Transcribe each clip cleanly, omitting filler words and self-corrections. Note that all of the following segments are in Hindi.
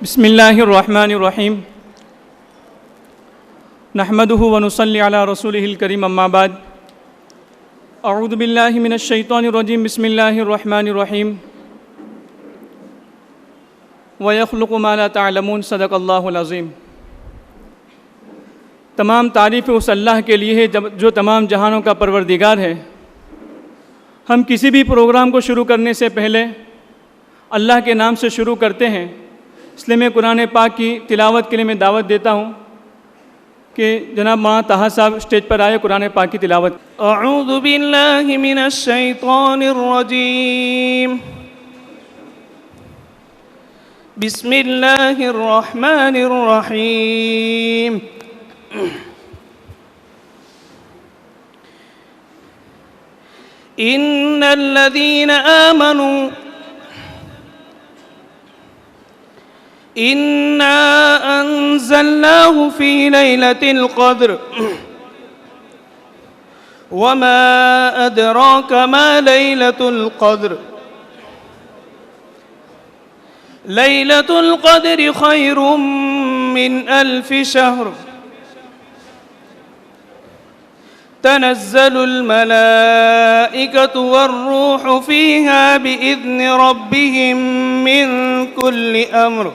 बिस्मिल्लाहिर्रहमानिर्रहीम नहमदुहु व नुसल्ली अला रसूलिहिल करीम अम्मा बाद अऊज़ु बिल्लाहि मिनश शैतानिर रजीम बिस्मिल्लाहिर्रहमानिर्रहीम व यख़्लुक़ु मा ला तअलमून सदक़ल्लाहुल अज़ीम। तमाम तारीफ़ उस अल्लाह के लिए है जो तमाम जहानों का परवरदिगार है। हम किसी भी प्रोग्राम को शुरू करने से पहले अल्लाह के नाम से शुरू करते हैं, इसलिए मैं कुरान पाक की तिलावत के लिए मैं दावत देता हूँ कि जनाब मौलाना ताहा साहब स्टेज पर आए, कुरान पाक की तिलावत। अऊज़ु बिल्लाहि मिनश शैतानिर रजीम बिस्मिल्लाहिर रहमानिर रहीम। इन्नल्लज़ीना आमनू इन्ना अंज़लनाहु फ़ी लैलतिल क़द्र वमा अदराका मा लैलतुल क़द्र लैलतुल क़द्रि ख़ैरुम मिन अल्फ़ि शहर तनज़्ज़लुल मलाइकतु वर्रूहु फ़ीहा बिइज़्नि रब्बिहिम मिन कुल्लि अम्र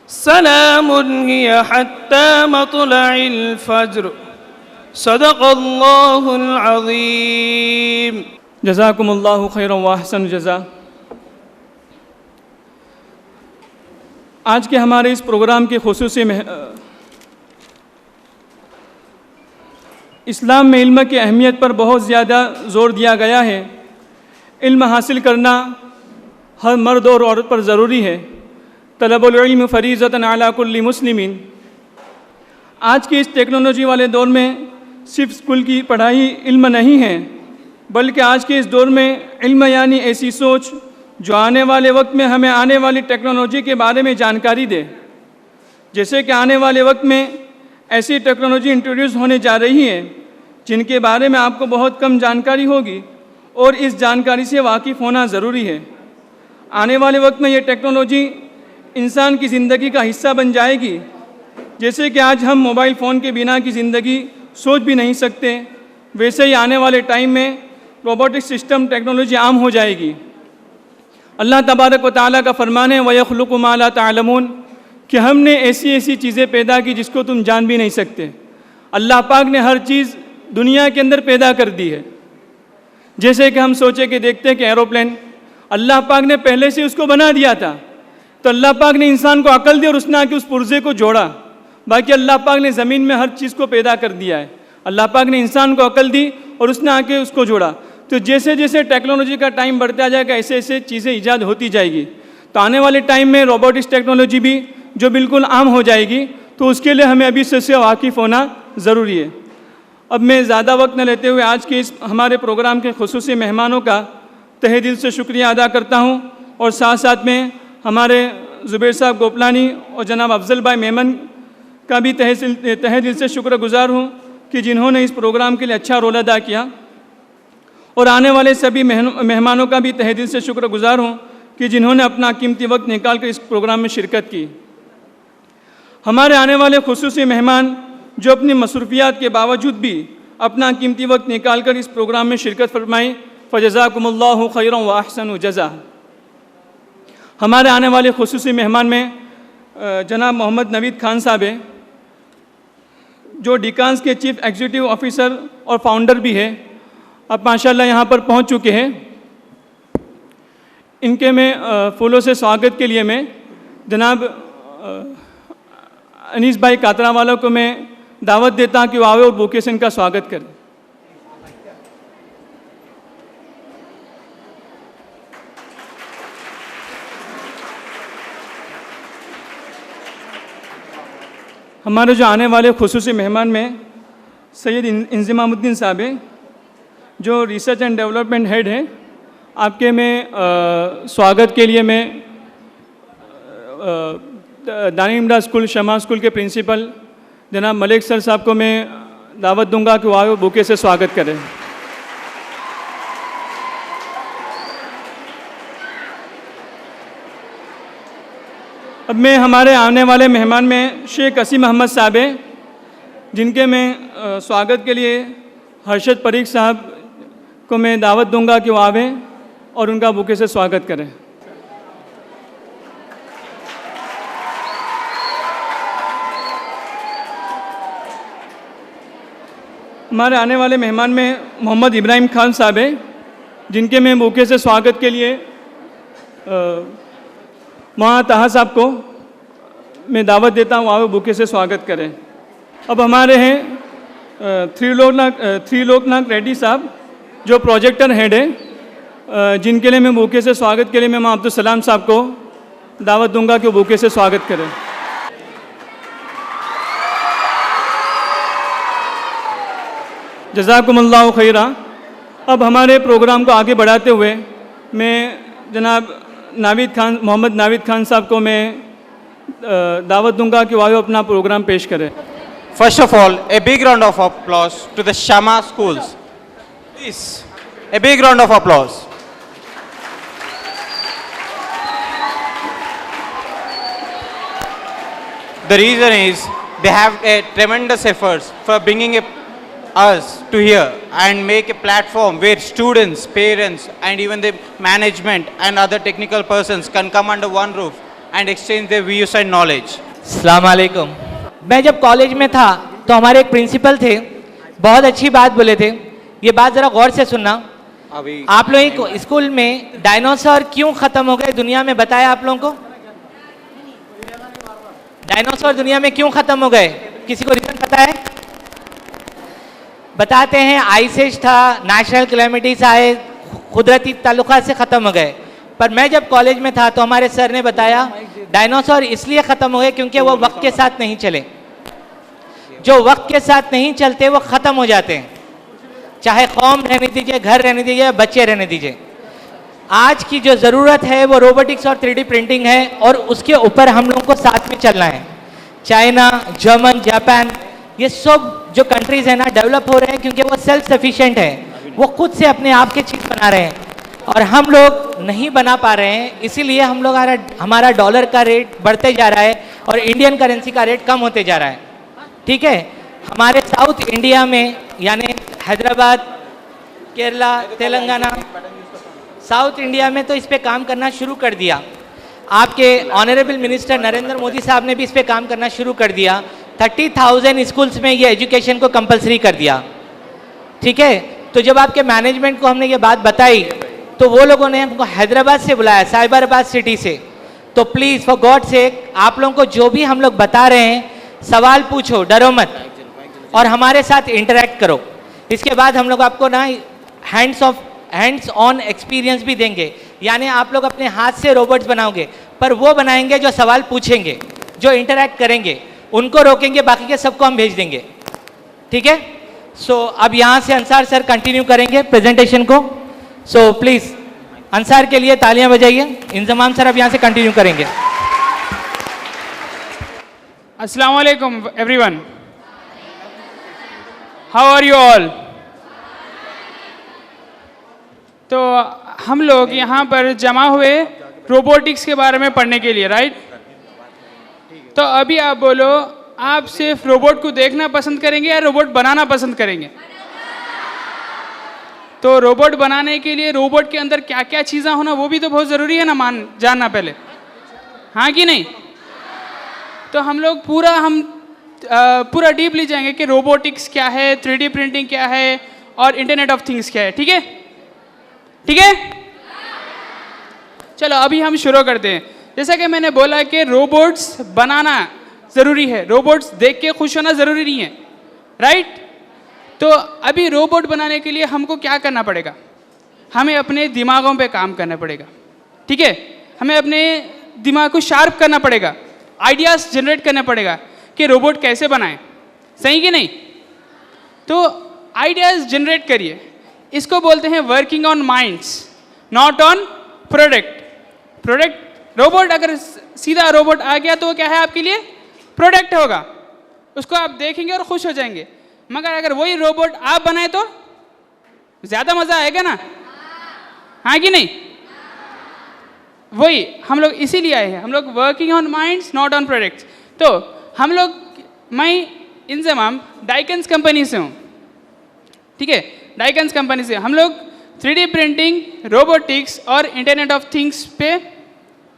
सलामुन हिय हत्ता मत्लइल फज्र सदक़ल्लाहुल अज़ीम। जज़ाकुमुल्लाहु खैरन व अहसन जज़ा। आज के हमारे इस प्रोग्राम के खुसूसी इस्लाम में इल्म की अहमियत पर बहुत ज़्यादा ज़ोर दिया गया है। इल्म हासिल करना हर मर्द और औरत पर ज़रूरी है। तलबुल इल्म फ़रीज़तन अला कुल्ली मुस्लिमीन। आज के इस टेक्नोलॉजी वाले दौर में सिर्फ स्कूल की पढ़ाई इल्म नहीं है, बल्कि आज के इस दौर में इल्म यानी ऐसी सोच जो आने वाले वक्त में हमें आने वाली टेक्नोलॉजी के बारे में जानकारी दे। जैसे कि आने वाले वक्त में ऐसी टेक्नोलॉजी इंट्रोड्यूस होने जा रही है जिनके बारे में आपको बहुत कम जानकारी होगी और इस जानकारी से वाकिफ़ होना ज़रूरी है। आने वाले वक्त में ये टेक्नोलॉजी इंसान की ज़िंदगी का हिस्सा बन जाएगी। जैसे कि आज हम मोबाइल फ़ोन के बिना की ज़िंदगी सोच भी नहीं सकते, वैसे ही आने वाले टाइम में रोबोटिक सिस्टम टेक्नोलॉजी आम हो जाएगी। अल्लाह तबारक व तआला का फरमान है व यख़्लुक़ु मा ला तअलमून कि हमने ऐसी ऐसी चीज़ें पैदा की जिसको तुम जान भी नहीं सकते। अल्लाह पाक ने हर चीज़ दुनिया के अंदर पैदा कर दी है। जैसे कि हम सोचे कि देखते हैं कि एरोप्लेन अल्लाह पाक ने पहले से उसको बना दिया था, तो अल्लाह पाक ने इंसान को अकल दी और उसने आके उस पुर्जे को जोड़ा। बाकी अल्लाह पाक ने ज़मीन में हर चीज़ को पैदा कर दिया है। अल्लाह पाक ने इंसान को अकल दी और उसने आके उसको जोड़ा। तो जैसे जैसे टेक्नोलॉजी का टाइम बढ़ता जाएगा ऐसे ऐसे चीज़ें ईजाद होती जाएगी। तो आने वाले टाइम में रोबोटिक्स टेक्नोलॉजी भी जो बिल्कुल आम हो जाएगी, तो उसके लिए हमें अभी से वाकिफ़ होना ज़रूरी है। अब मैं ज़्यादा वक्त न लेते हुए आज के इस हमारे प्रोग्राम के खुसूसी मेहमानों का तहे दिल से शुक्रिया अदा करता हूँ और साथ साथ में हमारे ज़ुबैर साहब गोपलानी और जनाब अफजल भाई मेमन का भी तहे दिल से शुक्रगुजार हूँ कि जिन्होंने इस प्रोग्राम के लिए अच्छा रोल अदा किया। और आने वाले सभी मेहमानों का भी तहे दिल से शुक्रगुजार हूँ कि जिन्होंने अपना कीमती वक्त निकाल कर इस प्रोग्राम में शिरकत की। हमारे आने वाले खुसूसी मेहमान जो अपनी मसरूफियात के बावजूद भी अपना कीमती वक्त निकाल कर इस प्रोग्राम में शिरकत फरमाई, फ़जज़ाकुमुल्लाहु खैरन व अहसन जज़ा। हमारे आने वाले खुसूसी मेहमान में जनाब मोहम्मद नवीद खान साहब है, जो डिकांस के चीफ एग्जीक्यूटिव ऑफिसर और फाउंडर भी है। अब माशाल्लाह यहाँ पर पहुँच चुके हैं। इनके मैं फूलों से स्वागत के लिए मैं जनाब अनीस भाई कातरा वालों को मैं दावत देता हूँ कि वो आवे और बुके से इनका स्वागत करें। हमारे जो आने वाले खुसूसी मेहमान में सैयद इंज़िमामुद्दीन साहब हैं, जो रिसर्च एंड डेवलपमेंट हेड हैं। आपके मैं स्वागत के लिए मैं दानिमरा स्कूल शमा स्कूल के प्रिंसिपल जनाब मलिक सर साहब को मैं दावत दूंगा कि वो आए बुके से स्वागत करें। अब मैं हमारे आने वाले मेहमान में शेख असीम अहमद साहब हैं, जिनके मैं स्वागत के लिए हर्षद परीख साहब को मैं दावत दूंगा कि वो आवें और उनका बुके से स्वागत करें। हमारे आने वाले मेहमान में मोहम्मद इब्राहिम खान साहब हैं, जिनके मैं बुके से स्वागत के लिए मौलाना ताहा साहब को मैं दावत देता हूँ, वहाँ बुके से स्वागत करें। अब हमारे हैं त्रिलोकनाथ रेड्डी साहब, जो प्रोजेक्टर हेड है, जिनके लिए मैं बुके से स्वागत के लिए मैं मोहम्मद अब्दुल सलाम साहब को दावत दूंगा कि वो बुके से स्वागत करें। जज़ाकुमुल्लाहु खैरा। अब हमारे प्रोग्राम को आगे बढ़ाते हुए मैं जनाब मोहम्मद नाविद खान साहब को मैं दावत दूंगा कि वो अपना प्रोग्राम पेश करें। First of all, a big round of applause to the Shama schools. Please, a big round of applause. The reason is they have a tremendous efforts for bringing us to here and make a platform where students, parents and even the management and other technical persons can come under one roof and exchange their views and knowledge. अस्सलाम वालेकुम। मैं जब कॉलेज में था तो हमारे एक प्रिंसिपल थे, बहुत अच्छी बात बोले थे। ये बात ज़रा गौर से सुनना। आप लोग को स्कूल में डायनासोर क्यों ख़त्म हो गए दुनिया में, बताया आप लोगों को? डायनासोर दुनिया में क्यों ख़त्म हो गए, किसी को रीज़न पता है? बताते हैं आइस एज था, नेशनल कैलेमिटीज आए, कुदरती ताल्लुकात से ख़त्म हो गए। पर मैं जब कॉलेज में था तो हमारे सर ने बताया डायनासोर इसलिए ख़त्म हो गए क्योंकि वो वक्त के साथ नहीं चले। जो वक्त के साथ नहीं चलते वो ख़त्म हो जाते हैं, चाहे कौम रहने दीजिए, घर रहने दीजिए, बच्चे रहने दीजिए। आज की जो ज़रूरत है वो रोबोटिक्स और 3D प्रिंटिंग है, और उसके ऊपर हम लोगों को साथ में चलना है। चाइना, जर्मन, जापान, ये सब जो कंट्रीज़ हैं ना डेवलप हो रहे हैं क्योंकि वो सेल्फ सफिशिएंट है, वो खुद से अपने आप के चीज़ बना रहे हैं और हम लोग नहीं बना पा रहे हैं। इसीलिए हम लोग हमारा डॉलर का रेट बढ़ते जा रहा है और इंडियन करेंसी का रेट कम होते जा रहा है। ठीक है, हमारे साउथ इंडिया में यानी हैदराबाद, केरला, तेलंगाना, साउथ इंडिया में तो इस पे काम करना शुरू कर दिया। आपके ऑनरेबल मिनिस्टर नरेंद्र मोदी साहब ने भी इस पे काम करना शुरू कर दिया। 30,000 स्कूल्स में ये एजुकेशन को कंपलसरी कर दिया। ठीक है, तो जब आपके मैनेजमेंट को हमने ये बात बताई तो वो लोगों ने हमको हैदराबाद से बुलाया, साइबराबाद सिटी से। तो प्लीज़ फॉर गॉड सेक आप लोगों को जो भी हम लोग बता रहे हैं सवाल पूछो, डरो मत और हमारे साथ इंटरेक्ट करो। इसके बाद हम लोग आपको ना हैंड्स ऑन एक्सपीरियंस भी देंगे, यानी आप लोग अपने हाथ से रोबोट्स बनाओगे, पर वो बनाएंगे जो सवाल पूछेंगे, जो इंटरेक्ट करेंगे, उनको रोकेंगे, बाकी के सबको हम भेज देंगे। ठीक है, सो अब यहाँ से अंसार सर कंटिन्यू करेंगे प्रेजेंटेशन को। सो प्लीज़ अंसार के लिए तालियां बजाइए। इंजमाम सर अब यहाँ से कंटिन्यू करेंगे। अस्सलाम वालेकुम everyone, how are you all? तो हम लोग यहाँ पर जमा हुए रोबोटिक्स के बारे में पढ़ने के लिए, राइट? तो अभी आप बोलो, आप सिर्फ रोबोट को देखना पसंद करेंगे या रोबोट बनाना पसंद करेंगे? तो रोबोट बनाने के लिए रोबोट के अंदर क्या क्या चीज़ें होना वो भी तो बहुत ज़रूरी है ना, जानना पहले, हाँ कि नहीं? तो हम लोग पूरा डीपली जाएंगे कि रोबोटिक्स क्या है, 3D प्रिंटिंग क्या है और इंटरनेट ऑफ थिंग्स क्या है। ठीक है, ठीक है, चलो अभी हम शुरू करते हैं। जैसा कि मैंने बोला कि रोबोट्स बनाना ज़रूरी है, रोबोट्स देख के खुश होना ज़रूरी नहीं है, राइट? तो अभी रोबोट बनाने के लिए हमको क्या करना पड़ेगा? हमें अपने दिमागों पे काम करना पड़ेगा, ठीक है? हमें अपने दिमाग को शार्प करना पड़ेगा, आइडियाज़ जनरेट करना पड़ेगा कि रोबोट कैसे बनाएं, सही कि नहीं? तो आइडियाज़ जनरेट करिए, इसको बोलते हैं working on minds, not on product. Robot अगर सीधा रोबोट आ गया तो वो क्या है आपके लिए? प्रोडक्ट होगा, उसको आप देखेंगे और खुश हो जाएंगे। मगर अगर वही रोबोट आप बनाए तो ज़्यादा मज़ा आएगा ना, हाँ कि नहीं? वही हम लोग इसीलिए आए हैं, हम लोग working on minds not on products. तो हम लोग, मैं इंजमाम डाइकन्स कंपनी से हूँ, ठीक है? डाइकन्स कंपनी से हम लोग 3D प्रिंटिंग, रोबोटिक्स और इंटरनेट ऑफ थिंग्स पे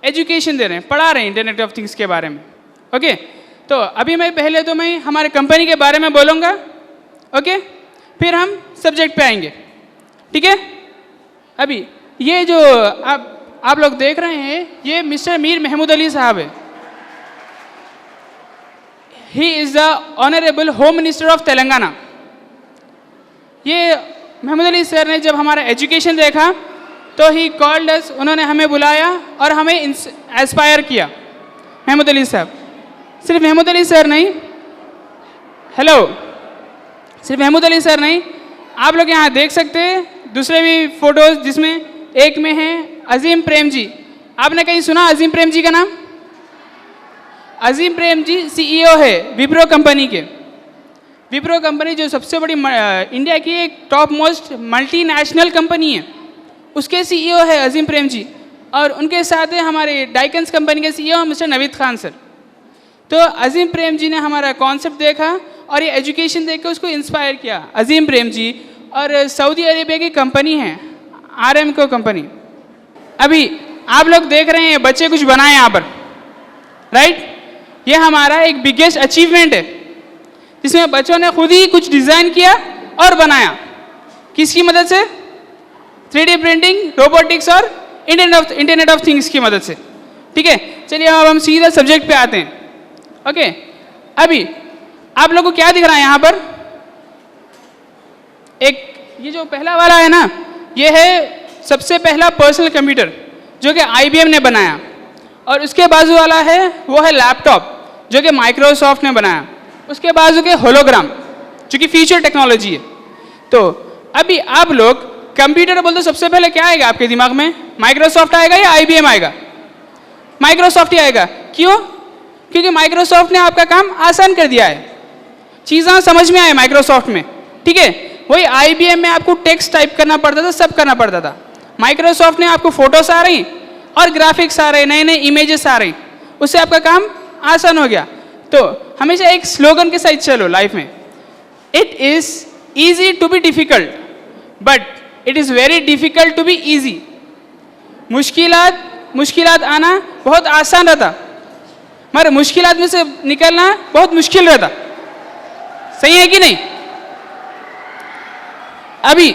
एजुकेशन दे रहे हैं, पढ़ा रहे हैं इंटरनेट ऑफ थिंग्स के बारे में, ओके? तो अभी मैं हमारे कंपनी के बारे में बोलूँगा, ओके? फिर हम सब्जेक्ट पे आएंगे, ठीक है? अभी ये जो आप लोग देख रहे हैं, ये मिस्टर मीर महमूद अली साहब है। He is the honourable home minister of Telangana. ये महमूद अली सर ने जब हमारा एजुकेशन देखा तो ही कॉल्ड अस, उन्होंने हमें बुलाया और हमें इंस्पायर किया। महमूद अली साहब, सिर्फ महमूद अली सर नहीं, हेलो, सिर्फ महमूद अली सर नहीं, आप लोग यहाँ देख सकते हैं दूसरे भी फोटोज़, जिसमें एक में है अजीम प्रेम जी। आपने कहीं सुना अजीम प्रेम जी का नाम? अजीम प्रेम जी CEO है विप्रो कंपनी के। विप्रो कंपनी जो सबसे बड़ी इंडिया की एक टॉप मोस्ट मल्टीनेशनल कंपनी है, उसके CEO है अजीम प्रेम जी। और उनके साथ है हमारे डाइकन्स कंपनी के CEO mister Naveed Khan sir. तो अजीम प्रेम जी ने हमारा कॉन्सेप्ट देखा और ये एजुकेशन देख के उसको इंस्पायर किया। अजीम प्रेम जी और सऊदी अरेबिया की कंपनी है आरएमको कंपनी। अभी आप लोग देख रहे हैं बच्चे कुछ बनाए यहाँ पर, राइट? ये हमारा एक बिगेस्ट अचीवमेंट है, जिसमें बच्चों ने खुद ही कुछ डिज़ाइन किया और बनाया। किसकी मदद से? 3D प्रिंटिंग, रोबोटिक्स और इंटरनेट ऑफ थिंग्स की मदद से, ठीक है? चलिए अब हम सीधा सब्जेक्ट पे आते हैं, ओके? अभी आप लोगों को क्या दिख रहा है यहाँ पर? एक ये जो पहला वाला है ना, ये है सबसे पहला पर्सनल कंप्यूटर जो कि IBM ने बनाया, और उसके बाजू वाला है वो है लैपटॉप जो कि माइक्रोसॉफ्ट ने बनाया। उसके बाजू के होलोग्राम जो कि फ्यूचर टेक्नोलॉजी है। तो अभी आप लोग कंप्यूटर बोल तो सबसे पहले क्या आएगा आपके दिमाग में? माइक्रोसॉफ्ट आएगा या IBM आएगा? माइक्रोसॉफ्ट ही आएगा। क्यों? क्योंकि माइक्रोसॉफ्ट ने आपका काम आसान कर दिया है, चीज़ें समझ में आए माइक्रोसॉफ्ट में, ठीक है? वही IBM में आपको टेक्स्ट टाइप करना पड़ता था, सब करना पड़ता था। माइक्रोसॉफ्ट ने आपको फोटोस आ रही और ग्राफिक्स आ रहे, नए नए इमेजेस आ रही, उससे आपका काम आसान हो गया। तो हमेशा एक स्लोगन के साथ चलो लाइफ में, it is easy to be difficult but it is very difficult to be easy. मुश्किलात आना बहुत आसान रहता, मगर मुश्किलात में से निकलना बहुत मुश्किल रहता। सही है कि नहीं? अभी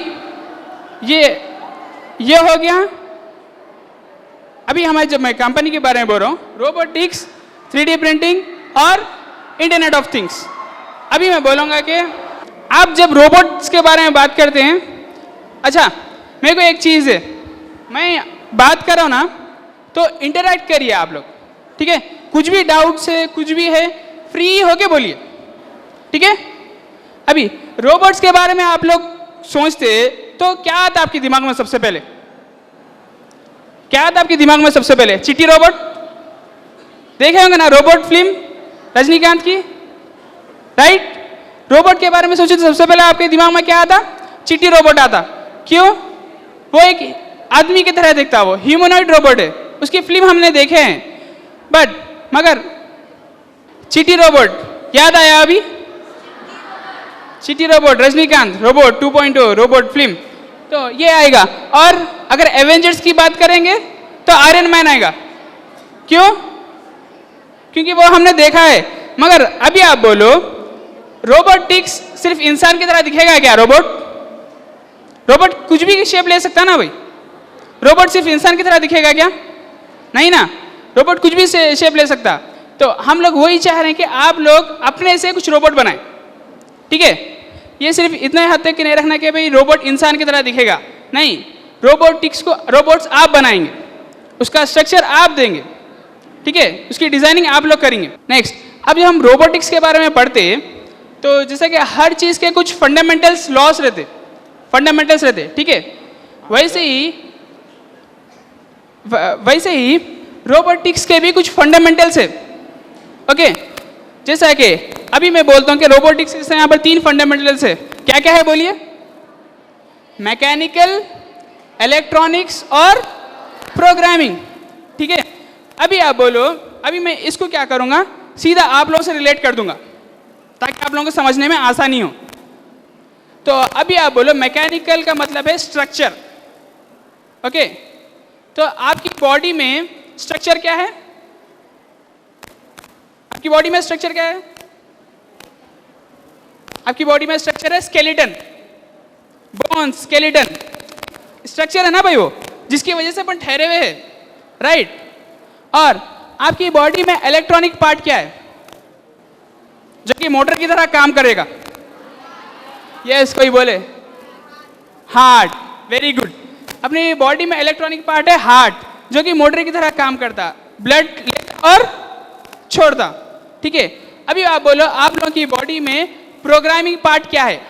ये हो गया। अभी हमारे जब मैं कंपनी के बारे में बोल रहा हूँ, रोबोटिक्स, 3D प्रिंटिंग और इंटरनेट ऑफ थिंग्स। अभी मैं बोलूँगा कि आप जब रोबोट्स के बारे में बात करते हैं, अच्छा मेरे को एक चीज़ है, मैं बात कर रहा हूँ ना तो इंटरैक्ट करिए आप लोग, ठीक है? कुछ भी डाउट्स है, कुछ भी है, फ्री होके बोलिए, ठीक है? अभी रोबोट्स के बारे में आप लोग सोचते तो क्या आता आपके दिमाग में सबसे पहले? क्या आता आपके दिमाग में सबसे पहले? चिट्टी रोबोट देखे होंगे ना, रोबोट फिल्म रजनीकांत की, राइट? रोबोट के बारे में सोचे तो सबसे पहले आपके दिमाग में क्या आता? चिट्टी रोबोट आता। क्यों? वो एक आदमी की तरह दिखता, वो ह्यूमनॉइड रोबोट है, उसकी फिल्म हमने देखे हैं, मगर चिट्टी रोबोट याद आया अभी? चिट्टी robot, Rajinikanth robot 2.0 robot film, तो ये आएगा। और अगर एवेंजर्स की बात करेंगे तो आयरन मैन आएगा। क्यों? क्योंकि वो हमने देखा है। मगर अभी आप बोलो, रोबोटिक्स सिर्फ इंसान की तरह दिखेगा क्या? रोबोट कुछ भी शेप ले सकता ना भाई? रोबोट सिर्फ इंसान की तरह दिखेगा क्या? नहीं ना। रोबोट कुछ भी शेप ले सकता। तो हम लोग वही चाह रहे हैं कि आप लोग अपने से कुछ रोबोट बनाएं, ठीक है। ये सिर्फ इतने हद तक नहीं रखना कि भाई रोबोट इंसान की तरह दिखेगा, नहीं, रोबोट्स आप बनाएंगे, उसका स्ट्रक्चर आप देंगे, ठीक है, उसकी डिजाइनिंग आप लोग करेंगे। नेक्स्ट, अब जब हम रोबोटिक्स के बारे में पढ़ते तो जैसे कि हर चीज़ के कुछ फंडामेंटल्स लॉस रहते, फंडामेंटल्स रहते, ठीक है। वैसे ही रोबोटिक्स के भी कुछ फंडामेंटल्स है, ओके। जैसा कि अभी मैं बोलता हूँ कि रोबोटिक्स के यहाँ पर 3 फंडामेंटल्स है, क्या क्या है बोलिए? मैकेनिकल, इलेक्ट्रॉनिक्स और प्रोग्रामिंग, ठीक है। अभी आप बोलो, अभी मैं इसको क्या करूँगा, सीधा आप लोगों से रिलेट कर दूंगा ताकि आप लोगों को समझने में आसानी हो। तो अभी आप बोलो मैकेनिकल का मतलब है स्ट्रक्चर, ओके। तो आपकी बॉडी में स्ट्रक्चर क्या है? आपकी बॉडी में स्ट्रक्चर क्या है? आपकी बॉडी में स्ट्रक्चर है स्केलेटन, बोन्स, स्केलेटन स्ट्रक्चर है ना भाई, वो जिसकी वजह से अपन ठहरे हुए हैं, राइट। और आपकी बॉडी में इलेक्ट्रॉनिक पार्ट क्या है जो कि मोटर की तरह काम करेगा? यस, कोई बोले हार्ट, वेरी गुड। अपनी बॉडी में इलेक्ट्रॉनिक पार्ट है हार्ट, जो कि मोटर की तरह काम करता, ब्लड लेता और छोड़ता, ठीक है। अभी आप बोलो, आप लोगों की बॉडी में प्रोग्रामिंग पार्ट क्या है?